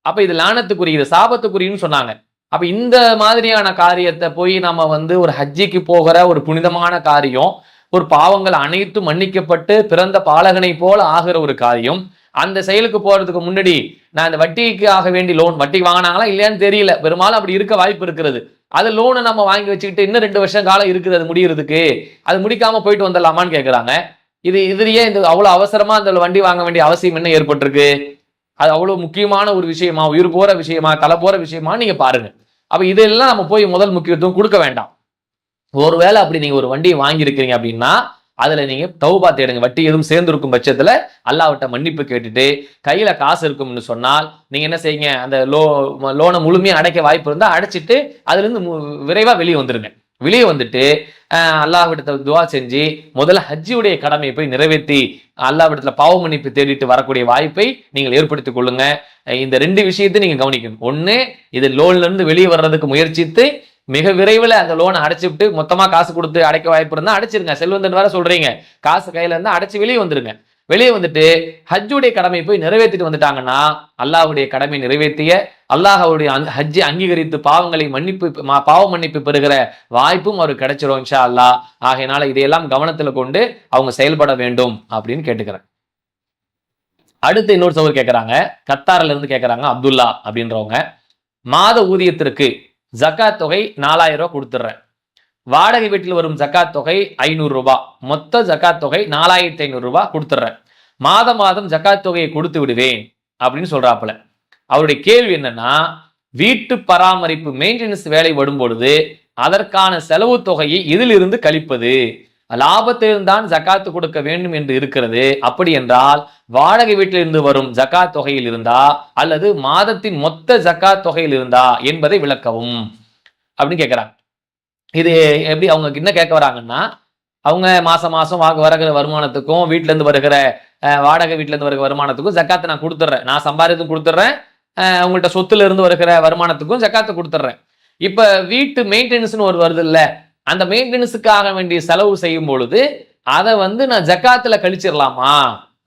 அப்ப இது லானத்துக்குரியது, சாபத்துக்குரியன்னு சொன்னாங்க. அப்ப இந்த மாதிரியான காரியத்தை போய் நம்ம ஒரு ஹஜ்ஜிக்கு போகிற ஒரு புனிதமான காரியம், ஒரு பாவங்கள் அனைத்தும் மன்னிக்கப்பட்டு பிறந்த பாலகனை போல ஆகிற ஒரு காரியம், அந்த செயலுக்கு போறதுக்கு முன்னாடி நான் இந்த வட்டிக்கு ஆக வேண்டிய லோன், வட்டி வாங்கினாங்களா இல்லையான்னு தெரியல, பெரும்பாலும் அப்படி இருக்க வாய்ப்பு இருக்கிறது. அது லோனை நம்ம வாங்கி வச்சுக்கிட்டு இன்னும் 2 வருஷம் காலம் இருக்குது அது முடியறதுக்கு, அது முடிக்காம போயிட்டு வந்துடலாமான்னு கேட்கறாங்க. இதுலயே அவ்வளவு அவசரமா அந்த வண்டி வாங்க வேண்டிய அவசியம் என்ன ஏற்பட்டிருக்கு? அது அவ்வளவு முக்கியமான ஒரு விஷயமா, உயிர் போற விஷயமா, தலை போற விஷயமா நீங்க பாருங்க. அப்ப இதெல்லாம் நம்ம போய் முதல் முக்கியத்துவம் கொடுக்க வேண்டாம். ஒருவேளை அப்படி நீங்க ஒரு வண்டியை வாங்கி இருக்கிறீங்க அப்படின்னா அதுல நீங்க தௌபா தேடுங்க. வட்டி எதுவும் சேர்ந்து இருக்கும் பட்சத்துல அல்லாஹ்விட்ட மன்னிப்பு கேட்டுட்டு கையில காசு இருக்கும்னு சொன்னால் நீங்க என்ன செய்யுங்க, அந்த லோனை முழுமையா அடைக்க வாய்ப்பு இருந்தா அடைச்சிட்டு அதுல இருந்து விரைவா வெளியே வந்துருங்க. வெளியே வந்துட்டு அல்லாஹ்விடத்துல துவா செஞ்சு முதல்ல ஹஜ்ஜியுடைய கடமையை போய் நிறைவேற்றி அல்லாஹ்விடத்துல பாவ மன்னிப்பு தேடிட்டு வரக்கூடிய வாய்ப்பை நீங்கள் ஏற்படுத்திக் கொள்ளுங்க. இந்த 2 விஷயத்தை நீங்க கவனிக்கணும். ஒண்ணு, இது லோன்ல இருந்து வெளியே வர்றதுக்கு முயற்சித்து மிக விரைவில் அந்த லோனை அடைச்சுட்டு மொத்தமா காசு கொடுத்து அடைக்க வாய்ப்பு இருந்தா அடைச்சிருங்க. செல்வந்தன் வேற சொல்றீங்க, காசு கையில இருந்தா அடைச்சு வெளியே வந்துருங்க. வெளியே வந்துட்டு ஹஜ்ஜுடைய கடமையை போய் நிறைவேற்றிட்டு வந்துட்டாங்கன்னா அல்லாஹ்வுடைய கடமை நிறைவேற்றிய அல்லாஹ்வுடைய ஹஜ்ஜை அங்கீகரித்து பாவ மன்னிப்பு பெறுகிற வாய்ப்பும் அவருக்கு கிடைச்சிரும் இன்ஷா அல்லாஹ். ஆகையினால இதையெல்லாம் கவனத்துல கொண்டு அவங்க செயல்பட வேண்டும் அப்படின்னு கேட்டுக்கிறேன். அடுத்து இன்னொரு சவர் கேட்கறாங்க, கத்தாரில இருந்து கேட்கறாங்க, அப்துல்லா அப்படின்றவங்க, மாத ஊதியத்திற்கு ஜக்காத் தொகை 4000 ரூபாய் கொடுத்துட்றேன். வாடகை வீட்டில் வரும் ஜக்காத் தொகை 500 ரூபாய், மொத்த ஜக்காத் தொகை 4500 ரூபாய் கொடுத்துட்றேன், மாதம் மாதம் ஜக்காத் தொகையை கொடுத்து விடுவேன் அப்படின்னு சொல்றாப்புல. அவருடைய கேள்வி என்னன்னா, வீட்டு பராமரிப்பு மெயின்டெனன்ஸ் வேலை வரும் பொழுது அதற்கான செலவு தொகையை இதிலிருந்து கழிப்பது, லாபத்தில்தான் ஜக்காத்து கொடுக்க வேண்டும் என்று இருக்கிறது. அப்படி என்றால் வாடகை வீட்டில் இருந்து வரும் ஜக்காத் தொகையில் இருந்தா அல்லது மாதத்தின் மொத்த ஜக்காத் தொகையில் இருந்தா என்பதை விளக்கவும் அப்படின்னு கேட்கிறாங்க. இது எப்படி அவங்க என்ன கேட்க வராங்கன்னா, அவங்க மாசம் மாசம் வருகிற வருமானத்துக்கும் வீட்டுல இருந்து வருகிற வாடகை வீட்டுல இருந்து வருகிற வருமானத்துக்கும் ஜக்காத்தை நான் கொடுத்துட்றேன், நான் சம்பாதித்தும் கொடுத்துட்றேன், உங்கள்கிட்ட சொத்துல இருந்து வருகிற வருமானத்துக்கும் ஜக்காத்தை கொடுத்துட்றேன். இப்ப வீட்டு மெயின்டெனன்ஸ்னு ஒரு வருது இல்ல, அந்த மெயின்டெனன்ஸுக்காக வேண்டிய செலவு செய்யும் பொழுது அதை நான் ஜக்காத்துல கழிச்சிடலாமா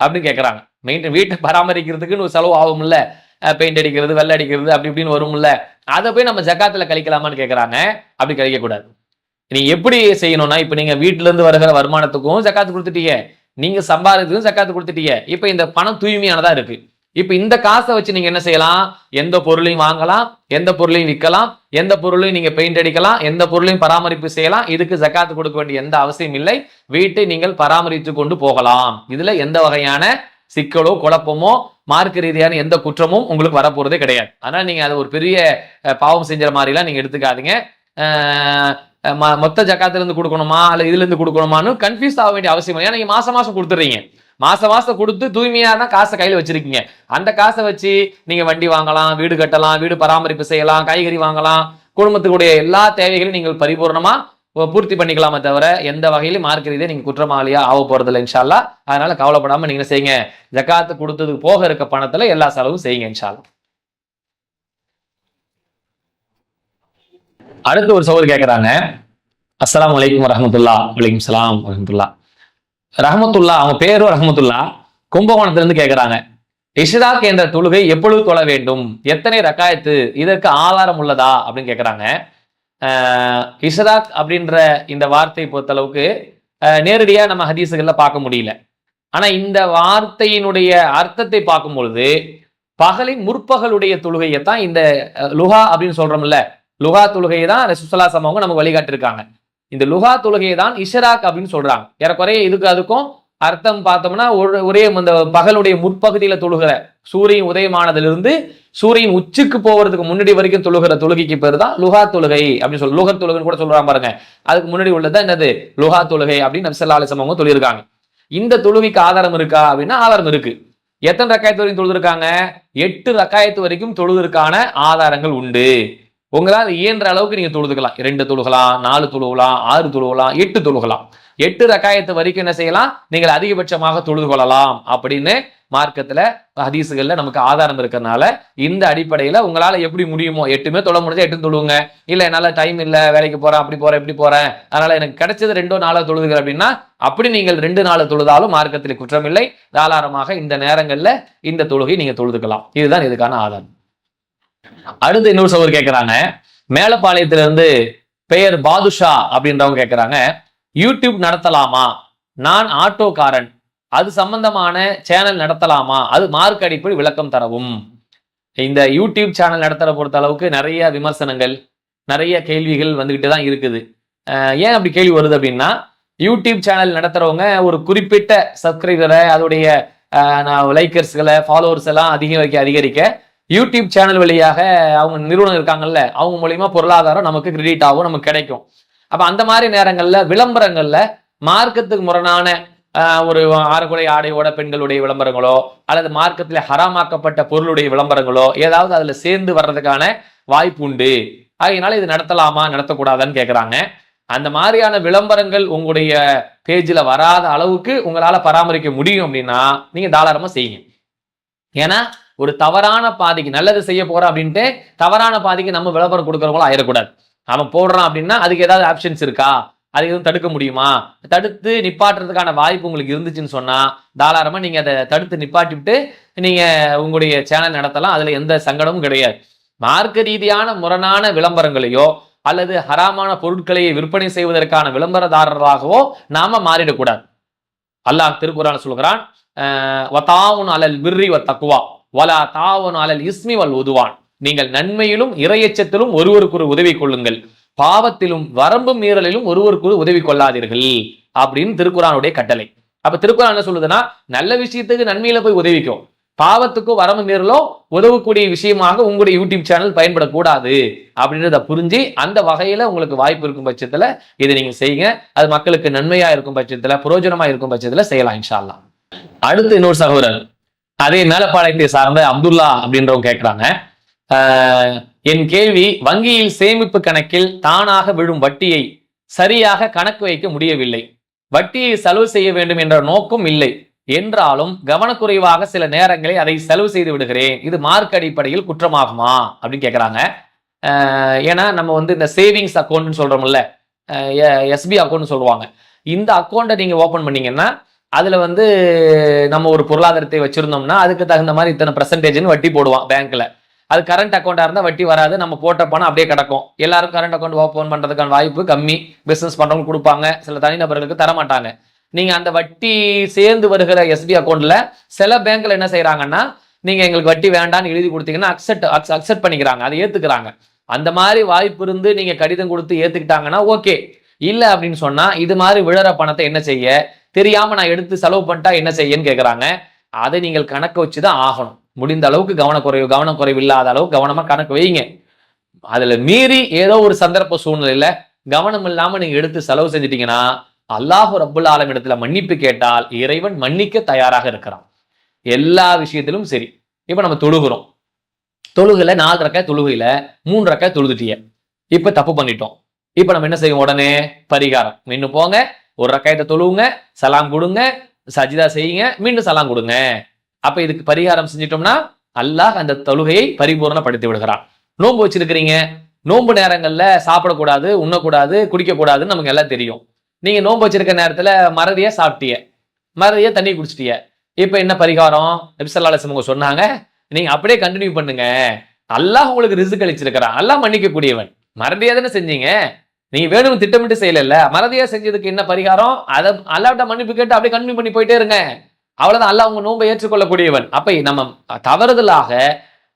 அப்படின்னு கேட்கறாங்க. வீட்டை பராமரிக்கிறதுக்குன்னு ஒரு செலவு ஆகும்ல, பெயிண்ட் அடிக்கிறது, வெள்ளை அடிக்கிறது, அப்படி இப்படின்னு வரும்ல, அதை போய் நம்ம ஜக்காத்துல கழிக்கலாமான்னு கேட்கறாங்க. அப்படி கழிக்க கூடாது. நீங்க எப்படி செய்யணும்னா, இப்ப நீங்க வீட்டுல இருந்து வருகிற வருமானத்துக்கும் ஜக்காத்து கொடுத்துட்டீங்க, நீங்க சம்பாதிக்கிறதுக்கும் ஜக்காத்து கொடுத்துட்டீங்க. இப்ப இந்த பணம் தூய்மையானதா இருக்கு. இப்ப இந்த காசை வச்சு நீங்க என்ன செய்யலாம், எந்த பொருளையும் வாங்கலாம், எந்த பொருளையும் விற்கலாம், எந்த பொருளையும் நீங்க பெயிண்ட் அடிக்கலாம், எந்த பொருளையும் பராமரிப்பு செய்யலாம். இதுக்கு ஜக்காத்து கொடுக்க வேண்டிய எந்த அவசியம் இல்லை. வீட்டை நீங்கள் பராமரித்து கொண்டு போகலாம். இதுல எந்த வகையான சிக்கலோ குழப்பமோ மார்க்க ரீதியான எந்த குற்றமும் உங்களுக்கு வரப்போறதே கிடையாது. அதனால நீங்க அதை ஒரு பெரிய பாவம் செஞ்ச மாதிரிலாம் நீங்க எடுத்துக்காதீங்க. மொத்த ஜக்காத்துல இருந்து கொடுக்கணுமா அல்ல இதுல இருந்து கொடுக்கணுமான்னு கன்ஃபியூஸ் ஆக வேண்டிய அவசியம் இல்லை. ஏன்னா நீங்க மாசம் மாசம் கொடுத்துறீங்க, மாசம் மாசம் கொடுத்து தூய்மையா தான் காசை கையில வச்சிருக்கீங்க. அந்த காசை வச்சு நீங்க வண்டி வாங்கலாம், வீடு கட்டலாம், வீடு பராமரிப்பு செய்யலாம், காய்கறி வாங்கலாம், குடும்பத்துக்குடைய எல்லா தேவைகளையும் நீங்கள் பரிபூர்ணமா பூர்த்தி பண்ணிக்கலாமே தவிர எந்த வகையிலும் மார்க்க ரீதியா நீங்க குற்றமாளியா ஆக போறதில்லை இன்ஷா அல்லாஹ். அதனால கவலைப்படாம நீங்க செய்யுங்க. ஜக்காத்து கொடுத்ததுக்கு போக இருக்க பணத்துல எல்லா செலவும் செய்யுங்க இன்ஷா அல்லாஹ். அடுத்து ஒரு சகோதரி கேட்கிறாங்க, அஸ்ஸலாமு அலைக்கும் வரஹ்மத்துல்லாஹ். வலைக்கும் ஸலாம் வரஹ்மத்துல்லாஹ். ரஹமத்துல்லா, அவங்க பேரும் ரஹமத்துல்லா, கும்பகோணத்துல இருந்து கேட்கிறாங்க, இஷ்ராக் என்ற தொழுகை எப்பொழுது தொழ வேண்டும், எத்தனை ரக்காயத்து, இதற்கு ஆதாரம் உள்ளதா அப்படின்னு கேட்கிறாங்க. இஷ்ராக் அப்படின்ற இந்த வார்த்தை பொறுத்தளவுக்கு நேரடியா நம்ம ஹதீசுகள்ல பார்க்க முடியல. ஆனா இந்த வார்த்தையினுடைய அர்த்தத்தை பார்க்கும் பொழுது பகலின் முற்பகலுடைய தொழுகையை தான் இந்த லுஹா அப்படின்னு சொல்றோம்ல, லுஹா தொழுகையை தான் ரசூலுல்லாஹி ஸல்லல்லாஹு அலைஹி வஸல்லம் நம்ம வழிகாட்டிருக்காங்க. இந்த லுஹா தொழுகையை தான் இஷ்ராக் அப்படின்னு சொல்றாங்க. ஏறக்குறைய இதுக்கு அதுக்கும் அர்த்தம் பார்த்தோம்னா ஒரே இந்த பகலுடைய முற்பகுதியில தொழுகிற, சூரியன் உதயமானதிலிருந்து சூரியன் உச்சிக்கு போவதுக்கு முன்னாடி வரைக்கும் தொழுகிற தொழுகைக்கு பேர் தான் லுஹா தொழுகை அப்படின்னு சொல்லு. லுஹர் தொழுகைன்னு கூட சொல்றாங்க பாருங்க. அதுக்கு முன்னாடி உள்ளதான் என்னது, லுஹா தொழுகை அப்படின்னு நபி ஸல்லல்லாஹு அலைஹி வஸல்லம் சொல்லியிருக்காங்க. இந்த தொழுகைக்கு ஆதாரம் இருக்கா அப்படின்னா ஆதாரம் இருக்கு. எத்தனை ரக்காயத்து வரைக்கும் தொழுதுருக்காங்க, 8 ரக்காயத்து வரைக்கும் தொழுவதற்கான ஆதாரங்கள் உண்டு. உங்களால் இயன்ற அளவுக்கு நீங்க தொழுதுக்கலாம். 2 தொழுகலாம், 4 தொழுகலாம், 6 தொழுகலாம், 8 தொழுகலாம். 8 ரக்காயத்து வரைக்கும் என்ன செய்யலாம், நீங்கள் அதிகபட்சமாக தொழுது கொள்ளலாம் அப்படின்னு மார்க்கத்துல ஹதீசுகள்ல நமக்கு ஆதாரம் இருக்கிறதுனால இந்த அடிப்படையில உங்களால எப்படி முடியுமோ 8மே தொழ முடிஞ்சா 8 தொழுவுங்க. இல்ல என்னால டைம் இல்ல, வேலைக்கு போறேன், அப்படி போறேன், இப்படி போறேன், அதனால எனக்கு கிடைச்சது 2 4 தொழுதுகள் அப்படின்னா அப்படி நீங்கள் 2 4 தொழுதாலும் மார்க்கத்தில் குற்றம் இல்லை. தாராளமாக இந்த நேரங்கள்ல இந்த தொழுகை நீங்க தொழுதுக்கலாம். இதுதான் இதுக்கான ஆதாரம். அடுத்து இன்னொரு சகோதரர் கேட்கிறாங்க, மேலப்பாளையத்துல இருந்து பெயர் பாதுஷா அப்படின்றவங்க கேட்கிறாங்க, யூடியூப் நடத்தலாமா, நான் ஆட்டோக்காரன், அது சம்பந்தமான சேனல் நடத்தலாமா, அது மார்க் அடிப்படை விளக்கம் தரவும். இந்த யூடியூப் சேனல் நடத்துற பொறுத்த அளவுக்கு நிறைய விமர்சனங்கள், நிறைய கேள்விகள் வந்துகிட்டு தான் இருக்குது. ஏன் அப்படி கேள்வி வருது அப்படின்னா, யூடியூப் சேனல் நடத்துறவங்க ஒரு குறிப்பிட்ட சப்ஸ்கிரைபரை, அதோடைய லைக்கர்ஸ்களை, ஃபாலோவர்ஸ் எல்லாம் அதிகரிக்க யூடியூப் சேனல் வழியாக அவங்க நிறுவனம் இருக்காங்கல்ல, அவங்க மூலியமா பொருளாதாரம் நமக்கு கிரெடிட் ஆகும், நமக்கு கிடைக்கும். அப்ப அந்த மாதிரி நேரங்கள்ல விளம்பரங்கள்ல மார்க்கத்துக்கு முரணான ஒரு ஆறுகுறை ஆடையோட பெண்களுடைய விளம்பரங்களோ அல்லது மார்க்கத்துல ஹராமாக்கப்பட்ட பொருளுடைய விளம்பரங்களோ ஏதாவது அதுல சேர்ந்து வர்றதுக்கான வாய்ப்பு உண்டு. அதனால இது நடத்தலாமா நடத்தக்கூடாதான்னு கேட்கறாங்க. அந்த மாதிரியான விளம்பரங்கள் உங்களுடைய பேஜ்ல வராத அளவுக்கு உங்களால பராமரிக்க முடியும் அப்படின்னா நீங்க தாராளமா செய்யுங்க. ஏன்னா ஒரு தவறான பாதைக்கு, நல்லது செய்ய போறோம் அப்படின்ட்டு தவறான பாதைக்கு நம்ம விளம்பரம் கொடுக்கறவங்களும் ஆயிடக்கூடாது. அவன் போடுறான் அப்படின்னா அதுக்கு ஏதாவது ஆப்ஷன்ஸ் இருக்கா, அது எதுவும் தடுக்க முடியுமா, தடுத்து நிப்பாட்டுறதுக்கான வாய்ப்பு உங்களுக்கு இருந்துச்சுன்னு சொன்னா தாராளமா நீங்க அதை தடுத்து நிப்பாட்டிவிட்டு நீங்க உங்களுடைய சேனல் நடத்தலாம். அதுல எந்த சங்கடமும் கிடையாது. மார்க்க ரீதியான முரணான விளம்பரங்களையோ அல்லது ஹராமான பொருட்களை விற்பனை செய்வதற்கான விளம்பரதாரராகவோ நாம மாறிடக்கூடாது. அல்லாஹ் திருக்குர்ஆன்ல சொல்கிறான், வதாவுன் அலல் பிர்ரி வத்தக்வா வலா தாவுன் அலல் இஸ்மி வல் உதுவான், நீங்கள் நன்மையிலும் இறையச்சத்திலும் ஒருவருக்கு ஒரு உதவி கொள்ளுங்கள், பாவத்திலும் வரம்பு மீறலிலும் ஒருவருக்கு உதவி கொள்ளாதீர்கள் அப்படின்னு திருக்குறானுடைய கட்டளை. அப்ப திருக்குறான் என்ன சொல்லுதுன்னா, நல்ல விஷயத்துக்கு நன்மையில போய் உதவிக்கும், பாவத்துக்கும் வரம்பு மீறலோ உதவக்கூடிய விஷயமாக உங்களுடைய யூடியூப் சேனல் பயன்படக்கூடாது அப்படின்றத புரிஞ்சு அந்த வகையில உங்களுக்கு வாய்ப்பு இருக்கும் பட்சத்துல இதை நீங்க செய்யுங்க. அது மக்களுக்கு நன்மையா இருக்கும் பட்சத்துல, பிரயோஜனமா இருக்கும் பட்சத்துல செய்யலாம் இன்ஷா அல்லாஹ். அடுத்து இன்னொரு சகோதரர், அதே மேலப்பாளையத்தை சார்ந்த அப்துல்லா அப்படின்றவங்க கேட்கிறாங்க, என் கேள்வி, வங்கியில் சேமிப்பு கணக்கில் தானாக விழும் வட்டியை சரியாக கணக்கு வைக்க முடியவில்லை. வட்டியை செலவு செய்ய வேண்டும் என்ற நோக்கம் இல்லை என்றாலும் கவனக்குறைவாக சில நேரங்களில் அதை செலவு செய்து விடுகிறேன். இது மார்க் அடிப்படையில் குற்றமாகுமா அப்படின்னு கேட்கிறாங்க. ஏன்னா நம்ம இந்த சேவிங்ஸ் அக்கௌண்ட்னு சொல்றோம்ல, எஸ்பி அக்கௌண்ட் சொல்லுவாங்க. இந்த அக்கௌண்ட்டை நீங்க ஓபன் பண்ணீங்கன்னா அதுல நம்ம ஒரு பொருளாதாரத்தை வச்சிருந்தோம்னா அதுக்கு தகுந்த மாதிரி இத்தனை பெர்சன்டேஜ்னு வட்டி போடுவான் பேங்க்ல. அது கரண்ட் அக்கௌண்டா இருந்தா வட்டி வராது, நம்ம போட்ட பணம் அப்படியே கிடக்கும். எல்லாரும் கரண்ட் அக்கௌண்ட் ஓபன் பண்றதுக்கான வாய்ப்பு கம்மி. பிசினஸ் பண்றவங்க கொடுப்பாங்க, சில தனிநபர்களுக்கு தரமாட்டாங்க. நீங்க அந்த வட்டி சேர்ந்து வருகிற எஸ்பி அக்கௌண்ட்ல சில பேங்க்ல என்ன செய்யறாங்கன்னா, நீங்க எங்களுக்கு வட்டி வேண்டாம்னு எழுதி கொடுத்தீங்கன்னா அக்செப்ட் பண்ணிக்கிறாங்க, அதை ஏத்துக்கிறாங்க. அந்த மாதிரி வாய்ப்பு இருந்து நீங்க கடிதம் கொடுத்து ஏத்துக்கிட்டாங்கன்னா ஓகே. இல்ல அப்படின்னு சொன்னா இது மாதிரி விழற பணத்தை என்ன செய்ய, தெரியாம நான் எடுத்து செலவு பண்ணிட்டா என்ன செய்யன்னு கேட்கறாங்க. அதை நீங்கள் கணக்கு வச்சுதான் ஆகணும். முடிந்த அளவுக்கு கவனக்குறைவு இல்லாத அளவுக்கு கவனமா கணக்கு வைங்க. அதுல மீறி ஏதோ ஒரு சந்தர்ப்ப சூழ்நிலையில கவனம் இல்லாம நீங்க எடுத்து செலவு செஞ்சிட்டீங்கன்னா அல்லாஹ் ரப்புல் ஆலமீன் இடத்துல மன்னிப்பு கேட்டால் இறைவன் மன்னிக்க தயாராக இருக்கிறான் எல்லா விஷயத்திலும். சரி, இப்ப நம்ம தொழுகிறோம், தொழுகையில 4 ரக்காத் தொழுகையில 3 ரக்காத் தொழுதுட்டிய, இப்ப தப்பு பண்ணிட்டோம். இப்ப நம்ம என்ன செய்வோம், உடனே பரிகாரம், மீண்டும் போங்க, 1 ரக்காயத்தை தொழுவுங்க, சலாம் கொடுங்க, சஜிதா செய்யுங்க, மீண்டும் சலாம் கொடுங்க. அப்ப இதுக்கு பரிகாரம் செஞ்சிட்டோம்னா அல்லாஹ் அந்த தொழுகையை பரிபூர்ணப்படுத்தி விடுகிறான். நோன்பு வச்சிருக்கிறீங்க, நோன்பு நேரங்கள்ல சாப்பிடக்கூடாது, உண்ணக்கூடாது, குடிக்கக்கூடாதுன்னு நமக்கு எல்லாம் தெரியும். நீங்க நோன்பு வச்சிருக்க நேரத்துல மறதியா சாப்பிட்டிய, மறதியா தண்ணி குடிச்சிட்டிய. இப்ப என்ன பரிகாரம், நபி ஸல்லல்லாஹு அலைஹி வஸல்லம் சொன்னாங்க, நீங்க அப்படியே கண்டினியூ பண்ணுங்க. அல்லாஹ் உங்களுக்கு ரிஸ்க் அளிச்சிருக்கிறான், அல்லாஹ் மன்னிக்க கூடியவன். மறதியா தானே செஞ்சீங்க, நீங்க வேணும் திட்டமிட்டு செய்யல, மறதியா செஞ்சதுக்கு என்ன பரிகாரம், அதை அல்லாஹ்ட்ட மன்னிப்பு கேட்டு அப்படியே கண்டினியூ பண்ணி போயிட்டே இருங்க. அவ்வளவுதான், அல்லாஹ் உங்க நோன்பை ஏற்றுக்கொள்ளக்கூடியவன். அப்ப நம்ம தவறுதலாக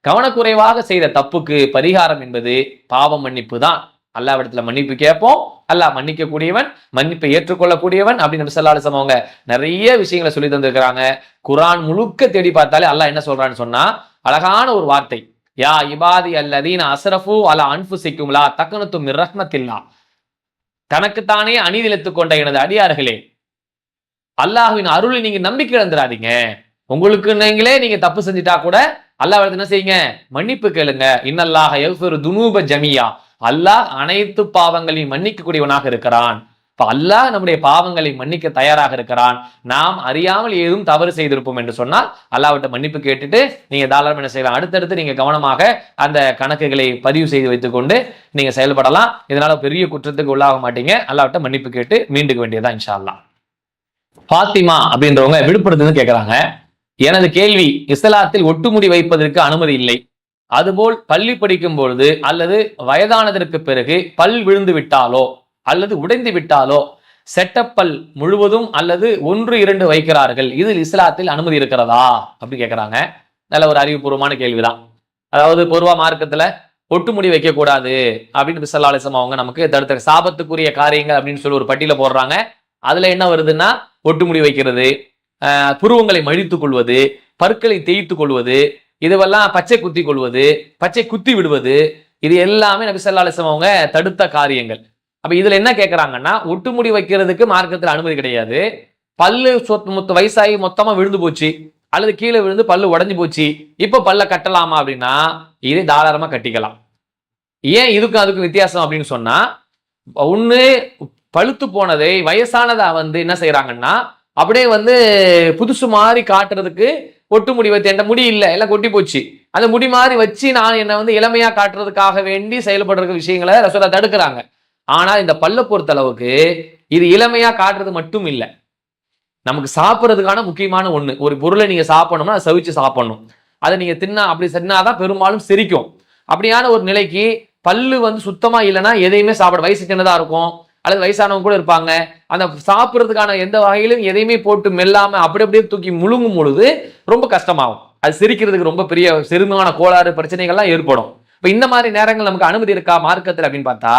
கவனக்குறைவாக செய்த தப்புக்கு பரிகாரம் என்பது பாவ மன்னிப்பு தான். அல்லாஹ்விடத்துல மன்னிப்பு கேட்போம், அல்லாஹ் மன்னிக்க கூடியவன், மன்னிப்பை ஏற்றுக்கொள்ளக்கூடியவன் அப்படின்னு நபி ஸல்லல்லாஹு அலைஹி வஸல்லம் அவங்க நிறைய விஷயங்களை சொல்லி தந்திருக்கிறாங்க. குர்ஆன் முழுக்க தேடி பார்த்தாலே அல்லாஹ் என்ன சொல்றான்னு சொன்னா அழகான ஒரு வார்த்தை, யா இபாதி அல்லதீன அஸ்ரஃபு அலா அன்ஃபுஸிக்கும் லா தக்னது மிர் ரஹ்மத்தில்லாஹ். தனக்குத்தானே அநீதிழைத்துக் கொண்ட எனது அடியார்களே, அல்லாஹ்வின் அருளை நீங்க நம்பிக்கை இழந்துடாதீங்க. உங்களுக்கு நீங்களே நீங்க தப்பு செஞ்சுட்டா கூட அல்லாஹ் என்ன செய்யுங்க, மன்னிப்பு கேளுங்க. இன்னல்லாஹ யக்ஃபிரு துனூப ஜமியா, அல்லாஹ் அனைத்து பாவங்களையும் மன்னிக்க கூடியவனாக இருக்கிறான். இப்ப அல்லாஹ் நம்முடைய பாவங்களை மன்னிக்க தயாராக இருக்கிறான். நாம் அறியாமல் ஏதும் தவறு செய்திருப்போம் என்று சொன்னால் அல்லாஹ்விட்ட மன்னிப்பு கேட்டுட்டு நீங்க தாராளமாக என்ன செய்யலாம், அடுத்தடுத்து நீங்க கவனமாக அந்த கணக்குகளை பதிவு செய்து வைத்துக் கொண்டு நீங்க செயல்படலாம். இதனால பெரிய குற்றத்துக்கு உள்ளாக மாட்டீங்க. அல்லாஹ்விட்ட மன்னிப்பு கேட்டு மீண்டுக்க வேண்டியதான் இன்ஷா அல்லாஹ். ஃபாத்திமா அப்படின்றவங்க விழுப்புரத்துல கேட்கிறாங்க, எனது கேள்வி, இஸ்லாத்தில் ஒட்டுமுடி வைப்பதற்கு அனுமதி இல்லை. அதுபோல் பள்ளி படிக்கும் பொழுது அல்லது வயதானதற்கு பிறகு பல் விழுந்து விட்டாலோ அல்லது உடைந்து விட்டாலோ செட்டப் பல் முழுவதும் அல்லது 1-2 வைக்கிறார்கள், இதில் இஸ்லாத்தில் அனுமதி இருக்கிறதா அப்படி கேட்கிறாங்க. நல்ல ஒரு அறிவுபூர்வமான கேள்விதான். அதாவது பொதுவா மார்க்கத்துல ஒட்டுமுடி வைக்க கூடாது அப்படின்னு நபி ஸல்லல்லாஹு அலைஹி வஸல்லம் அவங்க நமக்கு தடுத்த சாபத்துக்குரிய காரியங்கள் அப்படின்னு சொல்லி ஒரு பட்டியல போடுறாங்க. அதுல என்ன வருதுன்னா, ஒட்டுமுடி வைக்கிறது, புருவங்களை மழித்துக் கொள்வது, பற்களை தேய்த்துக் கொள்வது, இதுவெல்லாம் பச்சை குத்தி கொள்வது, பச்சை குத்தி விடுவது, இது எல்லாமே நபி ஸல்லல்லாஹு அலைஹி வஸல்லம் அவங்க தடுத்த காரியங்கள். அப்ப இதுல என்ன கேட்கறாங்கன்னா, ஒட்டுமுடி வைக்கிறதுக்கு மார்க்கத்தில் அனுமதி கிடையாது. பல்லு வயசாகி மொத்தமா விழுந்து போச்சு அல்லது கீழே விழுந்து பல்லு உடைஞ்சு போச்சு, இப்ப பல்ல கட்டலாமா அப்படின்னா இதை தாராளமா கட்டிக்கலாம். ஏன் இதுக்கும் அதுக்கும் வித்தியாசம் அப்படின்னு சொன்னா, ஒண்ணு பழுத்து போனதை வயசானதா என்ன செய்யறாங்கன்னா அப்படியே புதுசு மாதிரி காட்டுறதுக்கு ஒட்டு முடி வச்சு, என்ற முடி இல்லை எல்லாம் கொட்டி போச்சு, அந்த முடி மாதிரி வச்சு நான் என்ன இளமையா காட்டுறதுக்காக வேண்டி செயல்படுற விஷயங்களை ரசூலா தடுக்கிறாங்க. ஆனா இந்த பல்ல பொறுத்த அளவுக்கு இது இளமையா காட்டுறது மட்டும் இல்லை, நமக்கு சாப்பிட்றதுக்கான முக்கியமான ஒண்ணு. ஒரு பொருளை நீங்க சாப்பிடணும்னா அதை சவிச்சு சாப்பிடணும். அதை நீங்க அப்படி தின்னாதான் பெரும்பாலும் செரிக்கும். அப்படியான ஒரு நிலைக்கு பல்லு சுத்தமா இல்லைன்னா எதையுமே சாப்பிட, வயசு சின்னதா இருக்கும் அல்லது வயசானவங்க கூட இருப்பாங்க, அந்த சாப்பிட்றதுக்கான எந்த வகையிலும் எதையுமே போட்டு மெல்லாம அப்படியே தூக்கி முழுங்கும் பொழுது ரொம்ப கஷ்டமாகும். அது சிரிக்கிறதுக்கு ரொம்ப பெரிய செருமையான கோளாறு பிரச்சனைகள்லாம் ஏற்படும். இப்ப இந்த மாதிரி நேரங்கள் நமக்கு அனுமதி இருக்கா மார்க்கத்தில் அப்படின்னு பார்த்தா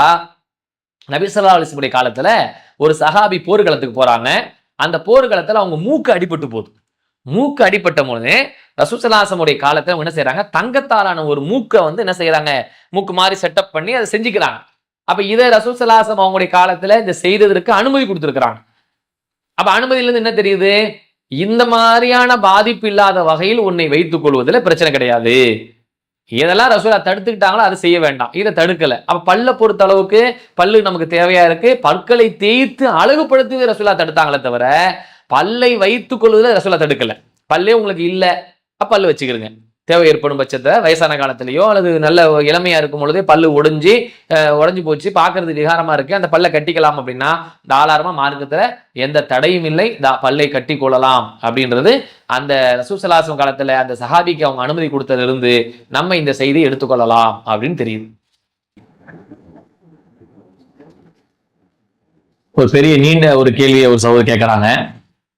நபி ஸல்லல்லாஹு அலைஹி வஸல்லம் காலத்துல ஒரு சஹாபி போர்க்களத்துக்கு போறாங்க. அந்த போர்க்களத்துல அவங்க மூக்கு அடிபட்டு போகுது. மூக்கு அடிபட்ட போது ரசூல் ஸல்லல்லாஹு அலைஹி வஸல்லம் காலத்துல என்ன செய்யறாங்க, தங்கத்தாலான ஒரு மூக்கை வந்து என்ன செய்யறாங்க, மூக்கு மாதிரி செட்டப் பண்ணி அதை செஞ்சுக்கிறாங்க. அப்ப இதை ரசூல் ஸல்லல்லாஹு அலைஹி வஸல்லம் அவங்களுடைய காலத்துல இந்த செய்ததற்கு அனுமதி கொடுத்திருக்கிறாங்க. அப்ப அனுமதியில இருந்து என்ன தெரியுது, இந்த மாதிரியான பாதிப்பு இல்லாத வகையில் உன்னை வைத்துக் கொள்வதில் பிரச்சனை கிடையாது. எதெல்லாம் ரசூலா தடுத்துக்கிட்டாங்களோ அதை செய்ய வேண்டாம், இதை தடுக்கல. அப்ப பல்ல பொறுத்த அளவுக்கு பல்லு நமக்கு தேவையா இருக்கு, பற்களை தேய்த்து அழகுபடுத்துவதை ரசூலா தடுத்தாங்களே தவிர பல்லை வைத்துக் கொள்வதில் ரசூலா தடுக்கல. பல்லே உங்களுக்கு இல்ல, பல்லு வச்சுக்கிறீங்க. தேவை ஏற்படும் பட்சத்தை வயசான காலத்திலேயோ அல்லது நல்ல இளமையா இருக்கும் பொழுதே பல்லு உடஞ்சி போச்சு, பாக்குறது விகாரமா இருக்கு, அந்த பல்லை கட்டிக்கலாம் அப்படின்னா தாராளமா மார்க்கத்துல எந்த தடையும் இல்லை, பல்லை கட்டி கொள்ளலாம் அப்படின்றது அந்த ரசூல் ஸல்லல்லாஹு அலைஹி வஸல்லம் காலத்துல அந்த சஹாபிக்கு அவங்க அனுமதி கொடுத்ததிலிருந்து நம்ம இந்த செய்தியை எடுத்துக்கொள்ளலாம் அப்படின்னு தெரியுது. ஒரு பெரிய நீண்ட ஒரு கேள்வியை ஒரு சகோதரர் கேட்கறாங்க.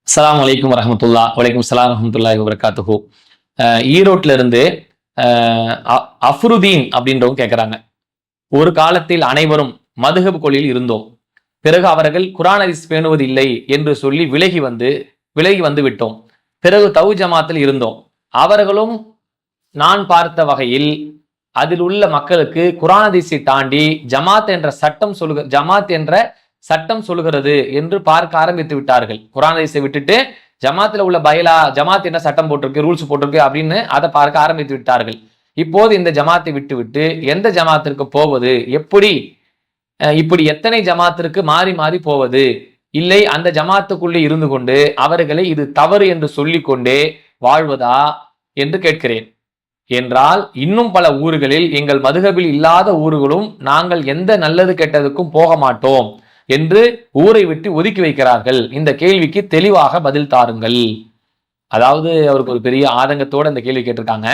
அஸ்ஸலாமு அலைக்கும் வரஹ்மத்துல்லாஹ். வலைக்கும் ஸலாம் வரஹ்மத்துல்லாஹி வபரகாத்துஹு. ஈரோட்ல இருந்து அஃப்ருதீன் அப்படின்றவங்க கேட்கிறாங்க. ஒரு காலத்தில் அனைவரும் மதுஹப் கொள்கையில் இருந்தோம். பிறகு அவர்கள் குர்ஆன் ஹதீஸ் பேணுவது இல்லை என்று சொல்லி விலகி வந்து விட்டோம். பிறகு தௌ ஜமாத்தில் இருந்தோம். அவர்களும் நான் பார்த்த வகையில் அதில் உள்ள மக்களுக்கு குர்ஆன் ஹதீஸை தாண்டி ஜமாத் என்ற சட்டம் சொல்கிறது என்று பார்க்க ஆரம்பித்து விட்டார்கள். குர்ஆன் ஹதீஸை விட்டுட்டு ஜமாத்துல உள்ள ஜமாத் என்ன சட்டம் போட்டிருக்கு, ரூல்ஸ் போட்டிருக்கு அப்படின்னு அதை பார்க்க ஆரம்பித்து விட்டார்கள். இப்போது இந்த ஜமாத்தை விட்டு எந்த ஜமாத்திற்கு போவது, இப்படி எத்தனை ஜமாத்திற்கு மாறி மாறி போவது, இல்லை அந்த ஜமாத்துக்குள்ளே இருந்து கொண்டு அவர்களை இது தவறு என்று சொல்லிக்கொண்டே வாழ்வதா என்று கேட்கிறேன். என்றால் இன்னும் பல ஊர்களில் எங்கள் மதுஹபில் இல்லாத ஊர்களும் நாங்கள் எந்த நல்லது கெட்டதுக்கும் போக மாட்டோம் என்று ஊரை விட்டு ஒதுக்கி வைக்கிறார்கள். இந்த கேள்விக்கு தெளிவாக பதில் தாருங்கள். அதாவது அவருக்கு ஒரு பெரிய ஆதங்கத்தோட இந்த கேள்வி கேட்டிருக்காங்க.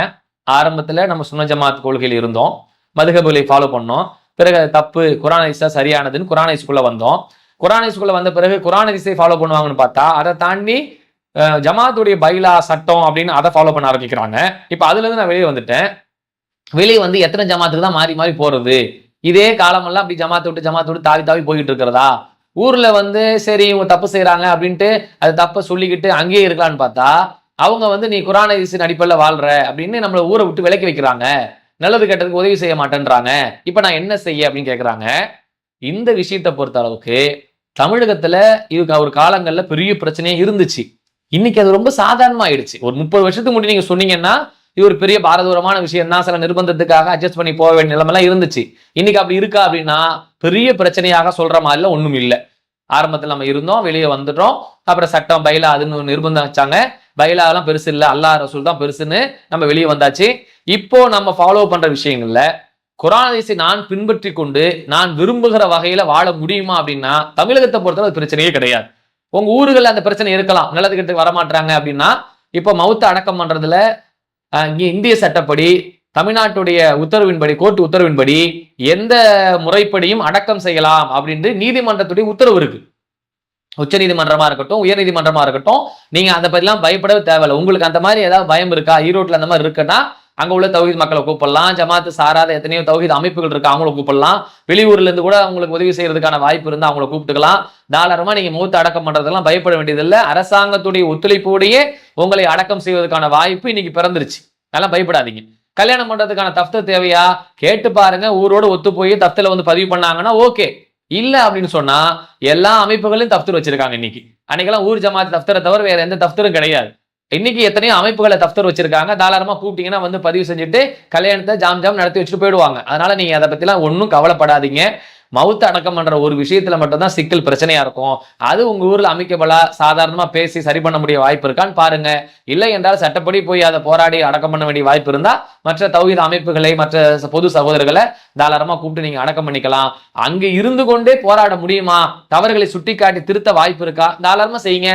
ஆரம்பத்துல நம்ம சுன்ன ஜமாத் கொள்கையில் இருந்தோம், மதுஹபுகளை ஃபாலோ பண்ணோம். பிறகு தப்பு, குர்ஆன் ஹதீஸ் சரியானதுன்னு குர்ஆன் ஹதீஸ்க்குள்ள வந்தோம். குர்ஆன் ஹதீஸ்க்குள்ள வந்த பிறகு குர்ஆன் ஹதீஸை ஃபாலோ பண்ணுவாங்கன்னு பார்த்தா அதை தாண்டி ஜமாத்துடைய பைலா சட்டம் அப்படின்னு அதை ஃபாலோ பண்ண ஆரம்பிக்கிறாங்க. இப்ப அதுல இருந்து நான் வெளியே வந்துட்டேன். வெளியே வந்து எத்தனை ஜமாத்துக்கு தான் மாறி மாறி போறது, இதே காலமெல்லாம் அப்படி ஜமாத்தை விட்டு தாவி போயிட்டு இருக்கிறதா, ஊர்ல வந்து சரி இவங்க தப்பு செய்யறாங்க அப்படின்ட்டு அது தப்ப சொல்லிக்கிட்டு அங்கேயே இருக்கலான்னு பார்த்தா அவங்க வந்து நீ குர்ஆன் ஹதீஸின் அடிப்படையில் வாழ்ற அப்படின்னு நம்மள ஊரை விட்டு விலக்கி வைக்கிறாங்க, நல்லது கெட்டதுக்கு உதவி செய்ய மாட்டேன்றாங்க. இப்ப நான் என்ன செய்ய அப்படின்னு கேட்கறாங்க. இந்த விஷயத்தை பொறுத்த அளவுக்கு தமிழகத்துல இதுக்கு ஒரு காலங்கள்ல பெரிய பிரச்சனையே இருந்துச்சு. இன்னைக்கு அது ரொம்ப சாதாரணமா ஆயிடுச்சு. ஒரு 30 வருஷத்துக்கு முன்னாடி நீங்க சொன்னீங்கன்னா இது ஒரு பெரிய பாரதூரமான விஷயம் தான், சில நிர்பந்தத்துக்காக அட்ஜஸ்ட் பண்ணி போக வேண்டிய நிலைமெல்லாம் இருந்துச்சு. இன்னைக்கு அப்படி இருக்கா அப்படின்னா பெரிய பிரச்சனையாக சொல்ற மாதிரிலாம் ஒண்ணும் இல்லை. ஆரம்பத்தில் நம்ம இருந்தோம், வெளியே வந்துட்டோம். அப்புறம் சட்டம் பைலா அதுன்னு நிர்பந்தம் வச்சாங்க. பைலாவெல்லாம் பெருசு இல்லை, அல்லாஹ் ரசூல் தான் பெருசுன்னு நம்ம வெளியே வந்தாச்சு. இப்போ நம்ம ஃபாலோ பண்ற விஷயங்கள்ல குர்ஆன் ஹதீஸை நான் பின்பற்றி கொண்டு நான் விரும்புகிற வகையில வாழ முடியுமா அப்படின்னா தமிழகத்தை பொறுத்தவரை பிரச்சனையே கிடையாது. உங்க ஊர்கள் அந்த பிரச்சனை இருக்கலாம், நல்லது கெட்டு வரமாட்டாங்க அப்படின்னா இப்போ மௌத்த அடக்கம் பண்றதுல இந்திய சட்டப்படி தமிழ்நாட்டுடைய உத்தரவின்படி, கோர்ட் உத்தரவின்படி எந்த முறைப்படியும் அடக்கம் செய்யலாம் அப்படின்னு நீதிமன்றத்துடைய உத்தரவு இருக்கு. உச்ச நீதிமன்றமா இருக்கட்டும், உயர் நீதிமன்றமா இருக்கட்டும், நீங்க அதை பத்திலாம் பயப்படவே தேவையில்லை. உங்களுக்கு அந்த மாதிரி ஏதாவது பயம் இருக்கா, ஈரோட்ல அந்த மாதிரி இருக்குன்னா அங்க உள்ள தௌஹீத் மக்களை கூப்பிடலாம். ஜமாத்து சாராத எத்தனையோ தௌஹீத் அமைப்புகள் இருக்கு, அவங்கள கூப்பிடலாம். வெளியூர்ல இருந்து கூட அவங்களுக்கு உதவி செய்யறதுக்கான வாய்ப்பு இருந்தா அவங்களை கூப்பிட்டுக்கலாம். தாராளமா நீங்க மூத்த அடக்கம் பண்றதெல்லாம் பயப்பட வேண்டியதில்லை. அரசாங்கத்துடைய ஒத்துழைப்போடையே உங்களை அடக்கம் செய்வதற்கான வாய்ப்பு இன்னைக்கு பிறந்துருச்சு. அதெல்லாம் பயப்படாதீங்க. கல்யாணம் பண்றதுக்கான தஃப்தர் தேவையா கேட்டு பாருங்க, ஊரோட ஒத்து போய் தஃப்தர்ல வந்து பதிவு பண்ணாங்கன்னா ஓகே. இல்ல அப்படின்னு சொன்னா எல்லா அமைப்புகளையும் தஃப்தர் வச்சிருக்காங்க இன்னைக்கு. அன்னைக்கெல்லாம் ஊர் ஜமாத் தஃப்தரை தவிர வேற எந்த தஃப்தரும் கிடையாது. இன்னைக்கு எத்தனையோ அமைப்புகளை தஃப்தர் வச்சிருக்காங்க. தாராளமா கூப்பிட்டீங்கன்னா வந்து பதிவு செஞ்சுட்டு கல்யாணத்தை ஜாம் நடத்தி வச்சுட்டு போயிடுவாங்க. அதனால நீங்க அதை பத்திலாம் ஒன்றும் கவலைப்படாதீங்க. மவுத்த அடக்கம் பண்ற ஒரு விஷயத்துல மட்டும்தான் சிக்கல் பிரச்சனையா இருக்கும். அது உங்க ஊர்ல அமைக்கப்படா சாதாரணமா பேசி சரி பண்ண முடிய வாய்ப்பு இருக்கான்னு பாருங்க. இல்லை என்றால் சட்டப்படி போய் அதை போராடி அடக்கம் பண்ண வேண்டிய வாய்ப்பு இருந்தா மற்ற தௌஹீத் அமைப்புகளை, மற்ற பொது சகோதரர்களை தாராளமா கூப்பிட்டு நீங்க அடக்கம் பண்ணிக்கலாம். அங்கு இருந்து கொண்டே போராட முடியுமா, தவறுகளை சுட்டிக்காட்டி திருத்த வாய்ப்பு இருக்கா, தாராளமா செய்யுங்க.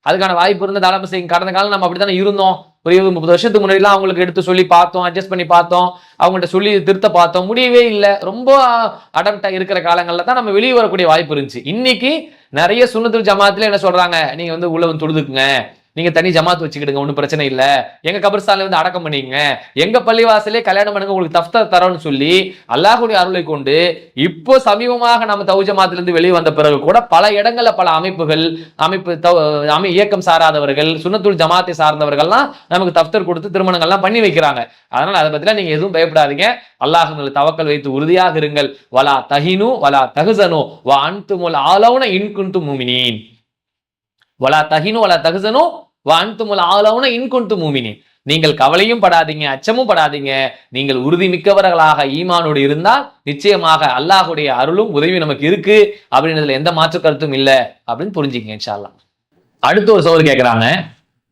அதுக்கான வாய்ப்பு இருந்து தாராளமா செய்யுங்க. கடந்த காலம் நம்ம அப்படித்தானே இருந்தோம். ஒரு 30 வருஷத்துக்கு முன்னாடிலாம் அவங்களுக்கு எடுத்து சொல்லி பார்த்தோம், அட்ஜஸ்ட் பண்ணி பார்த்தோம், அவங்கள்ட்ட சொல்லி திருத்த பார்த்தோம், முடியவே இல்லை. ரொம்ப அடம்ப்டா இருக்கிற காலங்கள்ல தான் நம்ம வெளியே வரக்கூடிய வாய்ப்பு இருந்துச்சு. இன்னைக்கு நிறைய சுன்னத்துல் ஜமாத்துல என்ன சொல்றாங்க, நீங்க வந்து உள்ள வந்து தொழுதுக்குங்க, நீங்க தனி ஜமாத் வச்சுக்கிடுங்க, ஒன்றும் பிரச்சனை இல்லை, எங்க கபர்ஸ்தான்ல வந்து அடக்கம் பண்ணிக்கங்க, எங்க பள்ளிவாசலே கல்யாணம் பண்ணுங்க, உங்களுக்கு தஃப்தர் தரோன்னு சொல்லி அல்லாஹ்வுடைய அருளை கொண்டு இப்போ சமீபமாக நம்ம தௌஹீத் ஜமாத்திலிருந்து வெளியே வந்த பிறகு கூட பல இடங்கள்ல பல அமைப்புகள் இயக்கம் சாராதவர்கள் சுன்னத்துல் ஜமாத்தை சார்ந்தவர்கள்லாம் நமக்கு தஃப்தர் கொடுத்து திருமணங்கள்லாம் பண்ணி வைக்கிறாங்க. அதனால அதை பத்திலாம் நீங்க எதுவும் பயப்படாதீங்க. அல்லாஹ் மேல் தவக்கல் வைத்து உறுதியாக இருங்கள். வலா தஹினு வலா தஹ்சனு வ அன்துமுல் ஆலவுன இன் குன்தும் முஃமினீன். வலா தஹினு வலா தஹ்சனு வ அன்துமுல் ஆலவுன இன் குன்தும் முஃமினீன். நீங்கள் கவலையும் படாதீங்க, அச்சமும் படாதீங்க. நீங்கள் உறுதி மிக்கவர்களாக ஈமானோடு இருந்தால் நிச்சயமாக அல்லாஹ்வுடைய அருளும் உதவி நமக்கு இருக்கு அப்படின்றதுல எந்த மாற்று கருத்தும் இல்லை அப்படின்னு புரிஞ்சுக்கங்க இன்ஷா அல்லாஹ். அடுத்து ஒரு சோதர் கேட்கிறாங்க.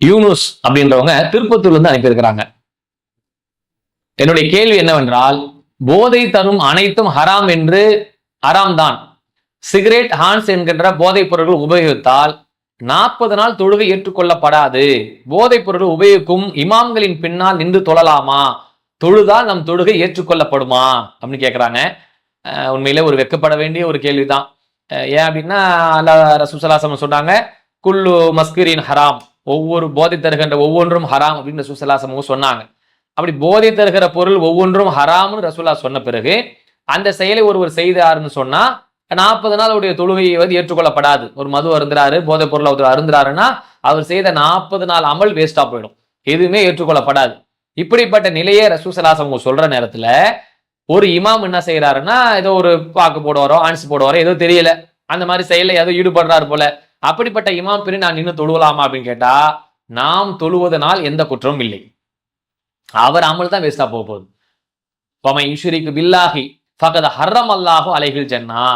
யூனுஸ் அப்படின்றவங்க திருப்பத்தூர்ல இருந்து அனுப்பியிருக்கிறாங்க. என்னுடைய கேள்வி என்னவென்றால், போதை தரும் அனைத்தும் ஹராம் என்று ஹராம் தான். சிகரெட், ஹான்ஸ் என்கின்ற போதைப் பொருட்கள் உபயோகித்தால் 40 நாள் தொழுகை ஏற்றுக்கொள்ளப்படாது. போதைப் பொருட்கள் உபயோகிக்கும் இமாம்களின் பின்னால் நின்று தொழலாமா? தொழுதால் நம் தொழுகை ஏற்றுக்கொள்ளப்படுமா அப்படின்னு கேட்கிறாங்க. உண்மையிலே ஒரு வெட்கப்பட வேண்டிய ஒரு கேள்விதான். ஏன் அப்படின்னா அல்லாஹ் ரசூல் ஸல்லல்லாஹு அலைஹி வஸல்லம் சொன்னாங்க, குல்லு மஸ்கிரின் ஹராம், ஒவ்வொரு போதை தருகின்ற ஒவ்வொன்றும் ஹராம் அப்படின்னு ரசூல் ஸல்லல்லாஹு அலைஹி வஸல்லம் சொன்னாங்க. அப்படி போதை தருகிற பொருள் ஒவ்வொன்றும் ஹராம்னு ரசூலுல்லாஹ் சொன்ன பிறகு அந்த செயலை ஒருவர் செய்தாருன்னு சொன்னா 40 நாளுடைய தொழுகையை வந்து ஏற்றுக்கொள்ளப்படாது. ஒரு மது அருந்துறாரு, போதைப் பொருள் ஒருத்தர் அருந்துறாருன்னா அவர் செய்த 40 நாள் அமல் வேஸ்டா போயிடும், எதுவுமே ஏற்றுக்கொள்ளப்படாது. இப்படிப்பட்ட நிலையை ரசூல் ஸல்லல்லாஹு அலைஹி வஸல்லம் சொல்ற நேரத்துல ஒரு இமாம் என்ன செய்யறாருன்னா, ஏதோ ஒரு பாக்கு போடுவாரோ ஆன்ஸ் போடுவாரோ ஏதோ தெரியல, அந்த மாதிரி செயல ஏதோ ஈடுபடுறாரு போல. அப்படிப்பட்ட இமாம் பிரி நான் இன்னும் தொழுவலாமா அப்படின்னு கேட்டா, நாம் தொழுவதனால் எந்த குற்றமும் இல்லை, அவர் அமல் தான் வேஸ்டா போக போகுது. ஃபமன் யுஷ்ரிகு பில்லாஹி ஃபகத் ஹர்ரமல்லாஹு அலைஹில் ஜன்னா.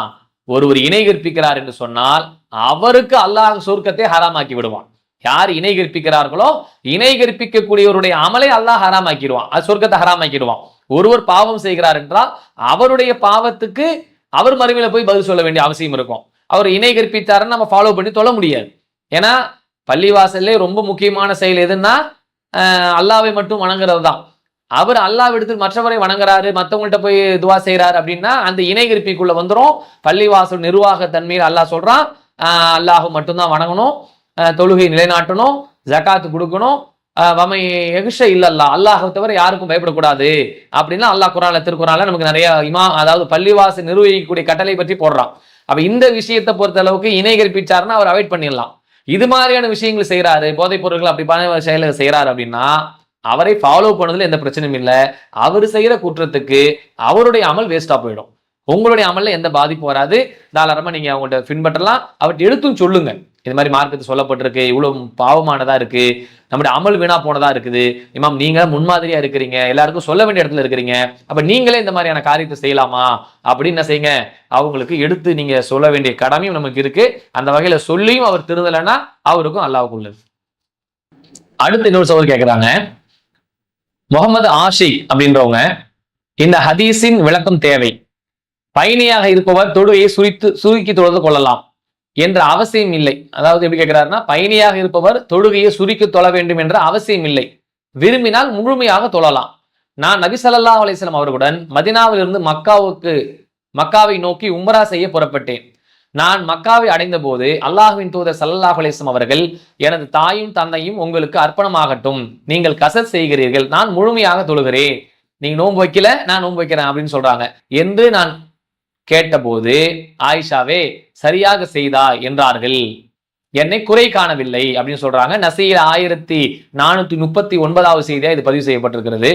ஒருவர் இணை கற்பிக்கிறார் என்று சொன்னால் அவருக்கு அல்லாஹ் சொர்க்கத்தை ஹராமாக்கி விடுவான். யார் இணை கற்பிக்கிறார்களோ இணை கற்பிக்கக்கூடியவருடைய அமலை அல்லாஹ் ஹராமாக்கிடுவான், அது சொர்க்கத்தை ஹராமாக்கிடுவான். ஒருவர் பாவம் செய்கிறார் என்றால் அவருடைய பாவத்துக்கு அவர் மறுமையில போய் பதில் சொல்ல வேண்டிய அவசியம் இருக்கும். அவர் இணை கற்பித்தாருன்னு நம்ம ஃபாலோ பண்ணி தொழ முடியாது. ஏன்னா பள்ளிவாசல்லே ரொம்ப முக்கியமான செயல் எதுன்னா அல்லாவை மட்டும் வணங்குறது தான். அவர் அல்லாஹ்விடத்தில் மற்றவரை வணங்குறாரு, மற்றவங்கள்ட்ட போய் துவா செய்யறாரு அப்படின்னா அந்த இணை கற்பிக்குள்ள வந்துடும். பள்ளிவாசல் நிர்வாக தன்மையில் அல்லாஹ் சொல்றான், அல்லாஹ் மட்டும்தான் வணங்கணும், தொழுகை நிலைநாட்டணும், ஜகாத்து கொடுக்கணும், வமை எகுஷ இல்லல்லா, அல்லாஹ் தவிர யாருக்கும் பயப்படக்கூடாது அப்படின்னா அல்லாஹ் குர்ஆன்ல திருக்குர்ஆன்ல நமக்கு நிறைய அதாவது பள்ளிவாசல் நிர்வகிக்கக்கூடிய கட்டளை பற்றி போடுறான். அப்ப இந்த விஷயத்தை பொறுத்த அளவுக்கு இணை கற்பிச்சாருன்னா அவர் அவாய்ட் பண்ணிடலாம். இது மாதிரியான விஷயங்கள் செய்யறாரு, போதைப் பொருட்கள் அப்படி பல செயலை செய்யறாரு அப்படின்னா அவரை ஃபாலோ பண்ணதுல எந்த பிரச்சனையும் இல்லை. அவர் செய்யற குற்றத்துக்கு அவருடைய அமல் வேஸ்டா போயிடும், உங்களுடைய அமல்ல எந்த பாதிப்பு வராது. தாராளமா நீங்க அவங்கள்ட்ட பின்பற்றலாம், அவர்கிட்ட எடுத்தும் சொல்லுங்க, இது மாதிரி மார்க்கத்து சொல்லப்பட்டிருக்கு, இவ்வளவு பாவமானதா இருக்கு, நம்முடைய அமல் வீணா போனதா இருக்குது, இமாம் நீங்க முன்மாதிரியா இருக்கிறீங்க, எல்லாருக்கும் சொல்ல வேண்டிய இடத்துல இருக்கிறீங்க, அப்ப நீங்களே இந்த மாதிரியான காரியத்தை செய்யலாமா அப்படின்னு என்ன செய்யுங்க, அவங்களுக்கு எடுத்து நீங்க சொல்ல வேண்டிய கடமையும் நமக்கு இருக்கு. அந்த வகையில சொல்லியும் அவர் திருந்தலைன்னா அவருக்கும் அல்லாஹ்வுக்கு உள்ளது. அடுத்து இன்னொரு சோதர் கேட்கிறாங்க. முகமது ஆஷிக் அப்படின்றவங்க, இந்த ஹதீஸின் விளக்கம் தேவை. பயணியாக இருப்பவர் தொழுகையை சுருக்கி தொழுது கொள்ளலாம் என்ற அவசியம் இல்லை. அதாவது எப்படி கேட்கிறாருன்னா, பயணியாக இருப்பவர் தொழுகையை சுருக்கி தொழ வேண்டும் என்ற அவசியம் இல்லை, விரும்பினால் முழுமையாக தொழலாம். நான் நபி ஸல்லல்லாஹு அலைஹி வஸல்லம் அவர்களுடன் மதீனாவிலிருந்து மக்காவை நோக்கி உம்ரா செய்ய புறப்பட்டேன். நான் மக்காவை அடைந்த போது அல்லாஹ்வின் தூதர் ஸல்லல்லாஹு அலைஹி வஸல்லம் அவர்கள், எனது தாயும் தந்தையும் உங்களுக்கு அர்ப்பணமாகட்டும், நீங்கள் கஸர் செய்கிறீர்கள், நான் முழுமையாக தொழுகிறேன், நீங்க நோன்பு வைக்கல நான் நோன்பு வைக்கிறேன் அப்படின்னு சொல்றாங்க என்று நான் கேட்டபோது, ஆயிஷாவே சரியாக செய்தா என்றார்கள், என்னை குறை காணவில்லை அப்படின்னு சொல்றாங்க. நசீர் 1439 செய்தியா இது பதிவு செய்யப்பட்டிருக்கிறது.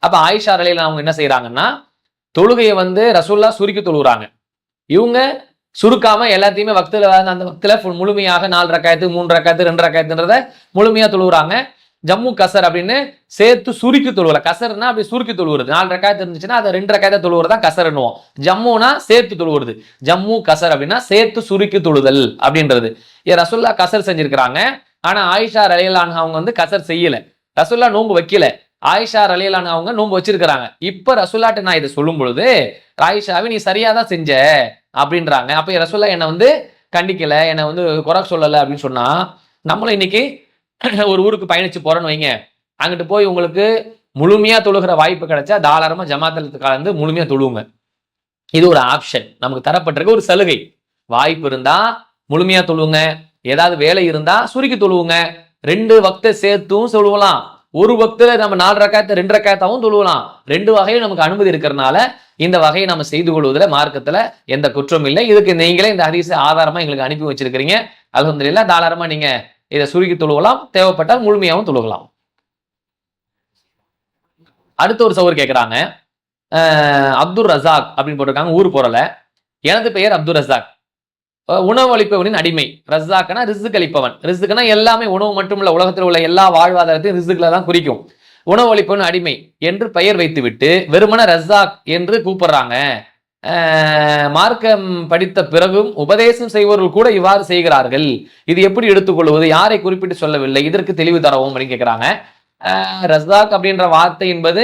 அப்ப ஆயிஷா ரலியல்லாஹு அவங்க என்ன செய்யறாங்கன்னா, தொழுகையை வந்து ரசூலுல்லாஹ் சுருக்கி தொழுகிறாங்க, இவங்க சுருக்காம எல்லாத்தையுமே வக்துல அந்த வக்துல முழுமையாக 4 ரக்காயத்து 3 ரக்காயத்து 2 ரக்காயத்துன்றத முழுமையா தொழுகிறாங்க. ஜம்மு கசர் அப்படின்னு சேர்த்து சுருக்கி தொழுவல. கசர்னா அப்படி சுருக்கி தொழுவுறது. 4 ரக்காயத்து இருந்துச்சுன்னா அதை 2 ரக்காயத்தை தொழுவுறது தான் கசர்னுவோம். ஜம்முனா சேர்த்து தொழுவுறது. ஜம்மு கசர் அப்படின்னா சேர்த்து சுருக்கி தொழுதல் அப்படின்றது. ரசூலுல்லாஹ் கசர் செஞ்சிருக்கிறாங்க. ஆனா ஆயிஷா ரலியல்லாஹு அன்ஹா அவங்க வந்து கசர் செய்யல. ரசூலுல்லாஹ் நோன்பு வைக்கல, ஆயிஷா ரலியல்லாஹு அன்ஹா அவங்க நோன்பு வச்சிருக்கிறாங்க. இப்ப ரசூலுல்லாஹ்ட்ட நான் இதை சொல்லும் பொழுது, ஆயிஷாவை நீ சரியா தான் செஞ்ச அப்படின்றாங்க. அப்ப ரசூலுல்லாஹ் என்னை வந்து கண்டிக்கல, என்னை வந்து குறை சொல்லல அப்படின்னு சொன்னா, நம்மளும் இன்னைக்கு ஒரு ஊருக்கு பயணிச்சு போறோன்னு வைங்க, அங்கிட்டு போய் உங்களுக்கு முழுமையா தொழுகிற வாய்ப்பு கிடைச்சா தாராளமா ஜமாத்தில் கலந்து முழுமையா தொழுவுங்க. இது ஒரு ஆப்ஷன் நமக்கு தரப்பட்டிருக்க ஒரு சலுகை. வாய்ப்பு இருந்தா முழுமையா தொழுவுங்க, ஏதாவது வேலை இருந்தா சுருக்கி தொழுவுங்க. 2 வக்த சேர்த்தும் சொல்லுவலாம். ஒரு வக்துல நம்ம 4 ரக்காத்து 2 ரக்காத்தாவும் தொழுவலாம். 2 வகையும் நமக்கு அனுமதி இருக்கிறதுனால இந்த வகையை நம்ம செய்து கொள்வதில் மார்க்கத்துல எந்த குற்றம் இல்லை. இதுக்கு நீங்களே இந்த ஹதீஸ் ஆதாரமா எங்களுக்கு அனுப்பி வச்சிருக்கிறீங்க. அல்ஹம்துலில்லாஹ். தாராளமா நீங்க இதை சுருக்கி தொழுவலாம், தேவைப்பட்டால் முழுமையாவும் தொழுகலாம். அடுத்த ஒரு சகோதரர் கேட்கிறாங்க, அப்துல் ரசாக் அப்படின்னு போட்டிருக்காங்க, ஊர் போறல. எனது பெயர் அப்துல் ரசாக், உணவு அளிப்பவனின் அடிமை. ரஸாக்னா ரிஸ்க் அளிப்பவன். ரிஸ்க்னா எல்லாமே, உணவு மட்டுமல்ல, உலகத்தில் உள்ள எல்லா வாழ்வாதாரத்தையும் ரிஸ்க்ல தான் குறிக்கும். உணவு அளிப்பவன் அடிமை என்று பெயர் வைத்துவிட்டு வெறுமன ரஸாக் என்று கூப்பிடுறாங்க. மார்க்கம் படித்த பிறகும் உபதேசம் செய்வர்கள் கூட இவ்வாறு செய்கிறார்கள். இது எப்படி எடுத்துக்கொள்வது? யாரை குறிப்பிட்டு சொல்லவில்லை, இதற்கு தெளிவு தரவும் அப்படின்னு கேட்கிறாங்க. ரஸாக் அப்படின்ற வார்த்தை என்பது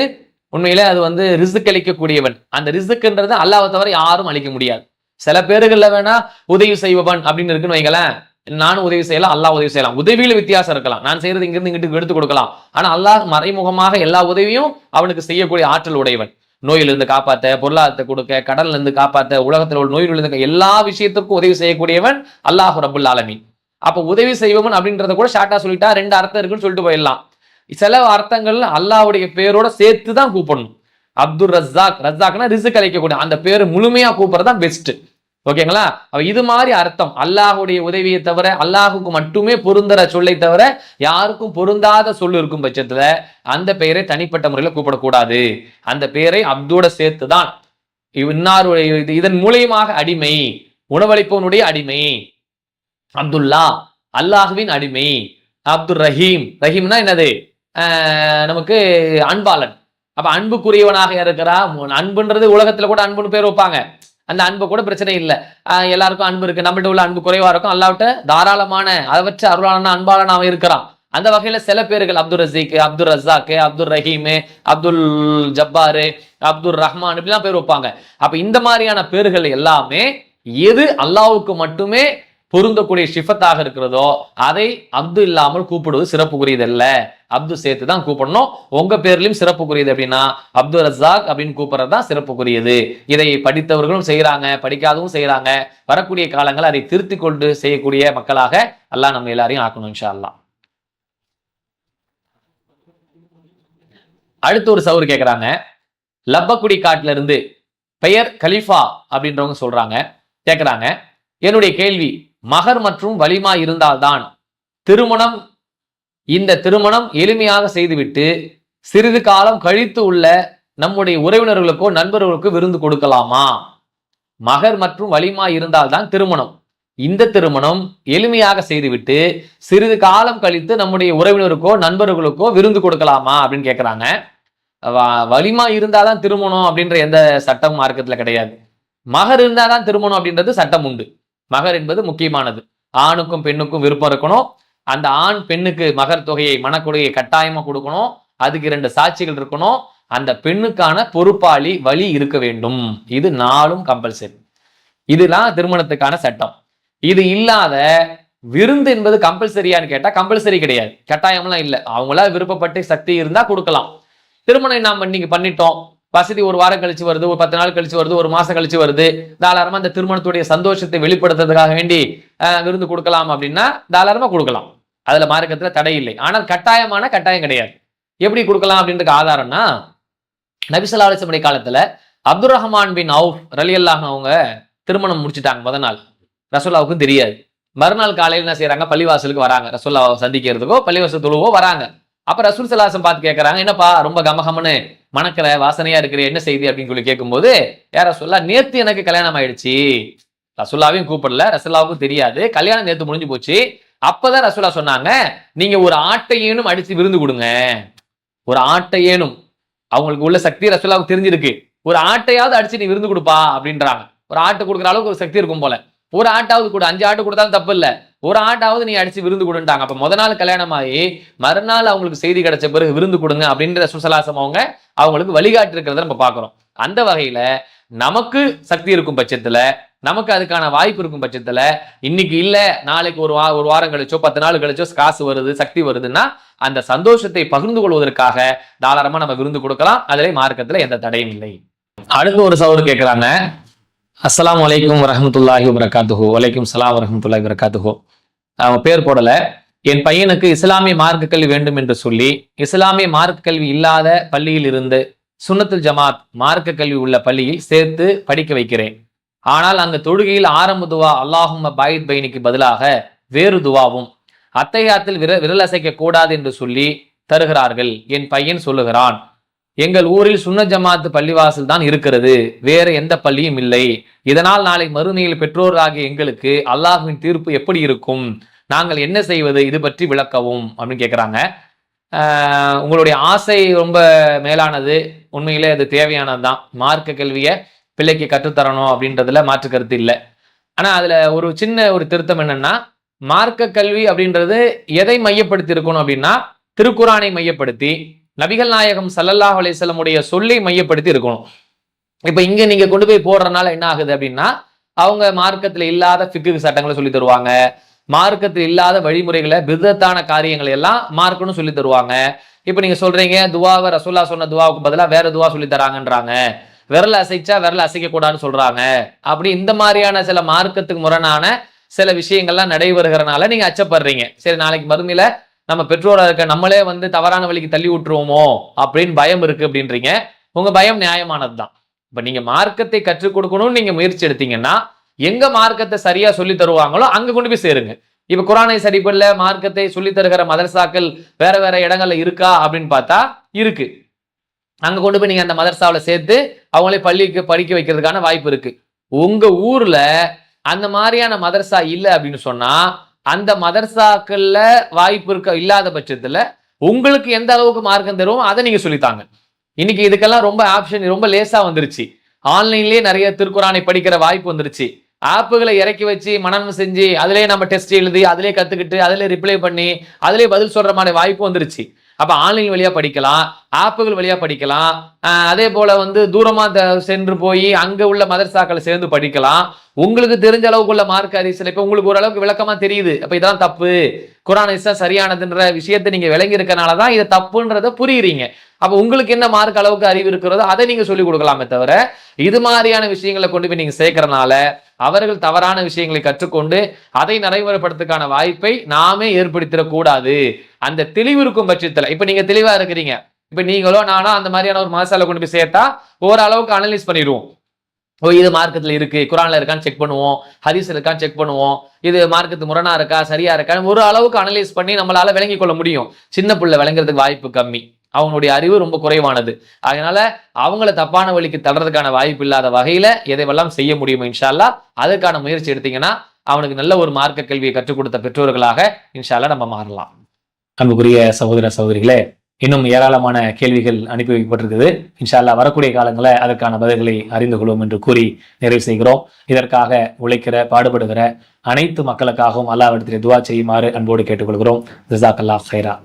உண்மையிலே அது ரிஸ்க் அளிக்கக்கூடியவன். அந்த ரிஸ்க்ன்றது அல்லாஹ்வை தவிர யாரும் அளிக்க முடியாது. சில பேர்கள்ல வேணா உதவி செய்வன் அப்படின்னு இருக்குன்னு வைங்களேன். நானும் உதவி செய்யலாம், அல்லாஹ் உதவி செய்யலாம். உதவியில வித்தியாசம் இருக்கலாம். நான் செய்யறது இங்கிருந்து இங்கிட்டு எடுத்து கொடுக்கலாம். ஆனா அல்லாஹ் மறைமுகமாக எல்லா உதவியும் அவனுக்கு செய்யக்கூடிய ஆற்றல் உடையவன். நோயிலிருந்து காப்பாத்த, பொருளாதாரத்தை கொடுக்க, கடல்ல இருந்து காப்பாத்த, உலகத்தில் உள்ள நோயிலிருந்து எல்லா விஷயத்துக்கும் உதவி செய்யக்கூடியவன் அல்லாஹ் ரப்புல் ஆலமீன். அப்ப உதவி செய்வன் அப்படின்றத கூட ஷார்ட்டா சொல்லிட்டா 2 அர்த்தம் இருக்குன்னு சொல்லிட்டு போயிடலாம். சில அர்த்தங்கள் அல்லாஹ்வுடைய பேரோட சேர்த்து தான் கூப்பிடணும். அப்துல் ரஸாக், ரஸாக்னா ரிஸ்க் அளிக்கக்கூடிய அந்த பேர் முழுமையா கூப்பிடுறது தான் பெஸ்ட். ஓகேங்களா? இது மாதிரி அர்த்தம் அல்லாஹுடைய உதவியை தவிர, அல்லாஹுக்கு மட்டுமே பொருந்துற சொல்லை தவிர யாருக்கும் பொருந்தாத சொல்லு இருக்கும் பட்சத்துல அந்த பெயரை தனிப்பட்ட முறையில கூப்பிடக்கூடாது. அந்த பெயரை அப்தோட சேர்த்து தான். இன்னாருடைய இதன் மூலியமாக அடிமை, உணவளிப்பவனுடைய அடிமை அப்துல்லா, அல்லாஹுவின் அடிமை அப்துல் ரஹீம். ரஹீம்னா என்னது? நமக்கு அன்பாளன். அப்ப அன்புக்குரியவனாக இருக்கிறா. அன்புன்றது உலகத்துல கூட அன்புன்னு பேர் வைப்பாங்க. அந்த அன்பு கூட பிரச்சனை இல்லை. எல்லாருக்கும் அன்பு இருக்கு. நம்மகிட்ட உள்ள அன்பு குறைவா இருக்கும். அல்லாஹ்விட்ட தாராளமான அளவற்ற அருளான அன்பாளன் அவன் இருக்கிறான். அந்த வகையில சில பேர்கள் அப்துல் ரஸீக், அப்துல் ரஸாக், அப்துல் ரஹீம், அப்துல் ஜப்பாரு, அப்துல் ரஹ்மான் இப்படிலாம் பேர் வைப்பாங்க. அப்ப இந்த மாதிரியான பேர்கள் எல்லாமே எது அல்லாஹ்வுக்கு மட்டுமே பொருந்தக்கூடிய ஷிஃபத்தாக இருக்கிறதோ அதை அப்து இல்லாமல் கூப்பிடுவது சிறப்புக்குரியது அல்ல. அப்து சேர்த்து தான் கூப்பிடணும். உங்க பேர்லயும் சிறப்புக்குரியது அப்படின்னா அப்துல் ரஸாக் அப்படின்னு கூப்பிடுறது தான் சிறப்புக்குரியது. இதை படித்தவர்களும் செய்யறாங்க, படிக்காதவும் செய்யறாங்க. வரக்கூடிய காலங்கள் அதை திருத்திக் கொண்டு செய்யக்கூடிய மக்களாக அல்லாஹ் நம்ம எல்லாரையும் ஆக்கணும் இன்ஷா அல்லாஹ். அடுத்து ஒரு சவுர் கேட்கிறாங்க, லப்பக்குடி காட்டுல இருந்து பெயர் கலிஃபா அப்படின்றவங்க சொல்றாங்க, கேட்கிறாங்க, என்னுடைய கேள்வி, மகர் மற்றும் வலிமா இருந்தால்தான் இந்த திருமணம் எளிமையாக செய்துவிட்டு சிறிது காலம் கழித்து உள்ள நம்முடைய உறவினர்களுக்கோ நண்பர்களுக்கோ விருந்து கொடுக்கலாமா? மகர் மற்றும் வலிமா இருந்தால்தான் திருமணம். இந்த திருமணம் எளிமையாக செய்துவிட்டு சிறிது காலம் கழித்து நம்முடைய உறவினருக்கோ நண்பர்களுக்கோ விருந்து கொடுக்கலாமா அப்படின்னு கேட்கிறாங்க. வலிமா இருந்தாதான் திருமணம் அப்படின்ற எந்த சட்டம் மார்க்கத்துல கிடையாது. மகர் இருந்தாதான் திருமணம் அப்படின்றது சட்டம் உண்டு. மகர் என்பது முக்கியமானது. ஆணுக்கும் பெண்ணுக்கும் விருப்பம் இருக்கணும். அந்த ஆண் பெண்ணுக்கு மகர் தொகையை, மனக்கொடையை கட்டாயமா கொடுக்கணும். அதுக்கு 2 சாட்சிகள் இருக்கணும். அந்த பெண்ணுக்கான பொறுப்பாளி வழி இருக்க வேண்டும். இது 4ம் கம்பல்சரி. இதுதான் திருமணத்துக்கான சட்டம். இது இல்லாத விருந்து என்பது கம்பல்சரியான்னு கேட்டா கம்பல்சரி கிடையாது, கட்டாயம்லாம் இல்லை. அவங்களா விருப்பப்பட்டு சக்தி இருந்தா கொடுக்கலாம். திருமணம் நாம் இன்னைக்கு பண்ணிட்டோம், வசதி ஒரு வாரம் கழிச்சு வருது, ஒரு 10 நாள் கழிச்சு வருது, ஒரு மாசம் கழிச்சு வருது, தாராளமா அந்த திருமணத்துடைய சந்தோஷத்தை வெளிப்படுத்துறதுக்காக வேண்டி விருந்து கொடுக்கலாம் அப்படின்னா தாராளமா கொடுக்கலாம். அதுல மார்க்கத்துல தடை இல்லை. ஆனால் கட்டாயம் கிடையாது. எப்படி கொடுக்கலாம் அப்படின்ற ஆதாரம்னா, நபி ஸல்லல்லாஹு அலைஹி வஸல்லம் காலத்துல அப்துல் ரஹ்மான் பின் அவுஃப் ரலியல்லாஹு அவங்க திருமணம் முடிச்சுட்டாங்க. முதல் நாள் ரசூலுல்லாஹுக்கும் தெரியாது. மறுநாள் காலையில் என்ன செய்யறாங்க, பள்ளிவாசலுக்கு வராங்க. ரசூலுல்லாஹை சந்திக்கிறதுக்கோ பள்ளிவாசல் தொழுவோ வராங்க. அப்ப ரசூல் ஸல்லல்லாஹு அலைஹி வஸல்லம் பார்த்து கேட்கறாங்க, என்னப்பா ரொம்ப கமகமன்னு மணக்கிற, வாசனையா இருக்கிற, என்ன செய்தி அப்படின்னு சொல்லி கேட்கும்போது, யார் ரசூலுல்லாஹ், நேத்து எனக்கு கல்யாணம் ஆயிடுச்சு. ரசூலுல்லாஹையும் கூப்பிடல, ரசூலுல்லாஹுக்கும் தெரியாது, கல்யாணம் நேத்து முடிஞ்சு போச்சு. அப்பதான் ரசூலுல்லாஹ் சொன்னாங்க, நீங்க ஒரு ஆட்டையேனும் அடிச்சு விருந்து கொடுங்க. ஒரு ஆட்டையேனும், அவங்களுக்கு உள்ள சக்தி ரசூலுல்லாஹுக்கு தெரிஞ்சிருக்கு. ஒரு ஆட்டையாவது அடிச்சு நீ விருந்து கொடுப்பா அப்படின்றாங்க. ஒரு ஆட்டை கொடுக்குற அளவுக்கு ஒரு சக்தி இருக்கும் போல. ஒரு ஆட்டாவது கூட, 5 ஆட்டு கொடுத்தாலும் தப்பு இல்லை, ஒரு ஆட்டாவது நீ அடிச்சு விருந்து கொடுன்ட்டாங்க. அப்ப முத நாள் கல்யாணம் ஆகி மறுநாள் அவங்களுக்கு செய்தி கிடைச்ச பிறகு விருந்து கொடுங்க அப்படின்ற ரசூல் ஸல்லல்லாஹு அலைஹி வஸல்லம் அவங்களுக்கு வழிகாட்டி இருக்கிறத நம்ம பார்க்கிறோம். அந்த வகையில நமக்கு சக்தி இருக்கும் பட்சத்துல, நமக்கு அதுக்கான வாய்ப்பு இருக்கும் பட்சத்துல, இன்னைக்கு இல்ல நாளைக்கு ஒரு வாரம் கழிச்சோ 10 நாள் கழிச்சோ காசு வருது, சக்தி வருதுன்னா அந்த சந்தோஷத்தை பகிர்ந்து கொள்வதற்காக தாராளமா நம்ம விருந்து கொடுக்கலாம். அதிலே மார்க்கத்துல எந்த தடையும் இல்லை. அடுத்து ஒரு சகோதரர் கேட்கிறாங்க, அஸ்ஸலாமு அலைக்கும் வரஹ்மத்துல்லாஹி வபரகாத்துஹு. வலைக்கும் ஸலாம் வரஹ்மத்துல்லாஹி வபரகாத்துஹு. பேர் போடல, என் பையனுக்கு இஸ்லாமிய மார்க்க கல்வி வேண்டும் என்று சொல்லி இஸ்லாமிய மார்க்க கல்வி இல்லாத பள்ளியில் இருந்து சுன்னத்துல் ஜமாத் மார்க்க கல்வி உள்ள பள்ளியில் சேர்த்து படிக்க வைக்கிறேன். ஆனால் அங்கு தொழுகையில் ஆரம்ப துவா அல்லாஹும்ம பாயித் பைனிக்கு பதிலாக வேறு துவாவும் அத்தையாத்தில் விரல் அசைக்க கூடாது என்று சொல்லி தருகிறார்கள். என் பையன் சொல்லுகிறான், எங்கள் ஊரில் சுன்னத் ஜமாத் பள்ளிவாசல் தான் இருக்கிறது, வேற எந்த பள்ளியும் இல்லை. இதனால் நாளை மறுமையில் பெற்றோராகிய எங்களுக்கு அல்லாஹ்வின் தீர்ப்பு எப்படி இருக்கும், நாங்கள் என்ன செய்வது, இது பற்றி விளக்கவும் அப்படின்னு கேட்குறாங்க. உங்களுடைய ஆசை ரொம்ப மேலானது, உண்மையிலே அது தேவையானது தான். மார்க்க கல்வியை பிள்ளைக்கு கற்றுத்தரணும் அப்படின்றதுல மாற்று கருத்து இல்லை. ஆனா அதுல ஒரு சின்ன ஒரு திருத்தம் என்னன்னா, மார்க்க கல்வி அப்படின்றது எதை மையப்படுத்தி இருக்கணும் அப்படின்னா, திருக்குரானை மையப்படுத்தி நபிகள் நாயகம் ஸல்லல்லாஹு அலைஹி வஸல்லம் உடைய சொல்லை மையப்படுத்தி இருக்கணும். இப்ப இங்க நீங்க கொண்டு போய் போடுறதுனால என்ன ஆகுது அப்படின்னா, அவங்க மார்க்கத்துல இல்லாத ஃபிக்ஹ் சட்டங்களை சொல்லி தருவாங்க, மார்க்கத்தில் இல்லாத வழிமுறைகளை பிதத்தான காரியங்களை எல்லாம் மார்க்கணும் சொல்லி தருவாங்க. இப்ப நீங்க சொல்றீங்க துவாவை ரசூலுல்லாஹ் சொன்ன துவாவுக்கு பதிலா வேற துவா சொல்லி தராங்கன்றாங்க, விரல் அசைச்சா விரல் அசைக்க கூடாதுன்னு சொல்றாங்க. அப்படி இந்த மாதிரியான சில மார்க்கத்துக்கு முரணான சில விஷயங்கள்லாம் நடைபெறுகிறனால நீங்க அச்சப்படுறீங்க. சரி, நாளைக்கு மறுமையில நம்ம பெற்றோராக இருக்க நம்மளே தவறான வழிக்கு தள்ளி விட்டுருவோமோ அப்படின்னு பயம் இருக்கு அப்படின்றீங்க. உங்க பயம் நியாயமானதுதான். இப்ப நீங்க மார்க்கத்தை கற்றுக் கொடுக்கணும்னு நீங்க முயற்சி எடுத்தீங்கன்னா, எங்க மார்க்கத்தை சரியா சொல்லி தருவாங்களோ அங்க கொண்டு போய் சேருங்க. இப்ப குரானை சரிபடல மார்க்கத்தை சொல்லி தருகிற மதரசாக்கள் வேற வேற இடங்கள்ல இருக்கா அப்படின்னு பார்த்தா இருக்கு. அங்க கொண்டு போய் நீங்க அந்த மதரசாவில சேர்த்து அவங்களே பள்ளிக்கு படிக்க வைக்கிறதுக்கான வாய்ப்பு இருக்கு. உங்க ஊர்ல அந்த மாதிரியான மதரசா இல்லை அப்படின்னு சொன்னா, அந்த மதரசாக்கள்ல வாய்ப்பு இருக்க இல்லாத பட்சத்துல உங்களுக்கு எந்த அளவுக்கு மார்க்கம் தரும் அதை நீங்க சொல்லித்தாங்க. இன்னைக்கு இதுக்கெல்லாம் ரொம்ப ஆப்ஷன் ரொம்ப லேசா வந்துருச்சு. ஆன்லைன்லயே நிறைய திருக்குரானை படிக்கிற வாய்ப்பு வந்துருச்சு. ஆப்புகளை இறக்கி வச்சு மனனம் செஞ்சு அதிலே நம்ம டெஸ்ட் எழுதி அதிலே கத்துக்கிட்டு அதிலே ரிப்ளை பண்ணி அதிலே பதில் சொல்ற மாதிரி வாய்ப்பு வந்துருச்சு. அப்ப ஆன்லைன் வழியா படிக்கலாம், ஆப்புகள் வழியா படிக்கலாம். அதே போல தூரமா சென்று போய் அங்க உள்ள மதரசாக்களை சேர்ந்து படிக்கலாம். உங்களுக்கு தெரிஞ்ச அளவுக்குள்ள மார்க் ஹதீஸ்ல இப்ப உங்களுக்கு ஓரளவுக்கு விளக்கமா தெரியுது. அப்ப இதெல்லாம் தப்பு, குர்ஆன் ஹதீஸ் சரியானதுன்ற விஷயத்தை நீங்க விளங்கி இருக்கனாலதான் இதை தப்புன்றத புரியுறீங்க. அப்ப உங்களுக்கு என்ன மார்க் அளவுக்கு அறிவு இருக்கிறதோ அதை நீங்க சொல்லிக் கொடுக்கலாமே தவிர, இது மாதிரியான விஷயங்களை கொண்டு போய் நீங்க சேர்க்கறனால அவர்கள் தவறான விஷயங்களை கற்றுக்கொண்டு அதை நடைமுறைப்படுத்துக்கான வாய்ப்பை நாமே ஏற்படுத்திடக் கூடாது. அந்த தெளிவு இருக்கும் பட்சத்துல இப்ப நீங்க தெளிவா இருக்கிறீங்க. இப்ப நீங்களோ நானோ அந்த மாதிரியான ஒரு மசாலா கொண்டு போய் சேர்த்தா ஓரளவுக்கு அனலைஸ் பண்ணிடுவோம். இது மார்க்கத்துல இருக்கு, குரான்ல இருக்கான்னு செக் பண்ணுவோம், ஹதீஸ் இருக்கான்னு செக் பண்ணுவோம், இது மார்க்கத்து முரணா இருக்கா சரியா இருக்கான்னு ஒரு அளவுக்கு அனலைஸ் பண்ணி நம்மளால விளங்கி கொள்ள முடியும். சின்ன பிள்ளை விளங்குறதுக்கு வாய்ப்பு கம்மி, அவங்களுடைய அறிவு ரொம்ப குறைவானது. அதனால அவங்கள தப்பான வழிக்கு தள்ளுறதுக்கான வாய்ப்பு இல்லாத வகையில எதைவெல்லாம் செய்ய முடியுமோ இன்ஷா அல்லாஹ் அதுக்கான முயற்சி எடுத்தீங்கன்னா அவனுக்கு நல்ல ஒரு மார்க்க கல்வியை கற்றுக் கொடுத்த பெற்றோர்களாக இன்ஷா அல்லாஹ் நம்ம மாறலாம். அன்புக்குரிய சகோதர சகோதரிகளே, இன்னும் ஏராளமான கேள்விகள் அனுப்பி வைக்கப்பட்டிருக்குது. இன்ஷா அல்லாஹ் வரக்கூடிய காலங்களில் அதற்கான பதில்களை அறிந்து கொள்வோம் என்று கூறி நிறைவு செய்கிறோம். இதற்காக உழைக்கிற பாடுபடுகிற அனைத்து மக்களுக்காகவும் அல்லாஹ்விடத்திலே துஆ செய்யுமாறு அன்போடு கேட்டுக்கொள்கிறோம். ஜஸாக்கல்லாஹ் கைரா.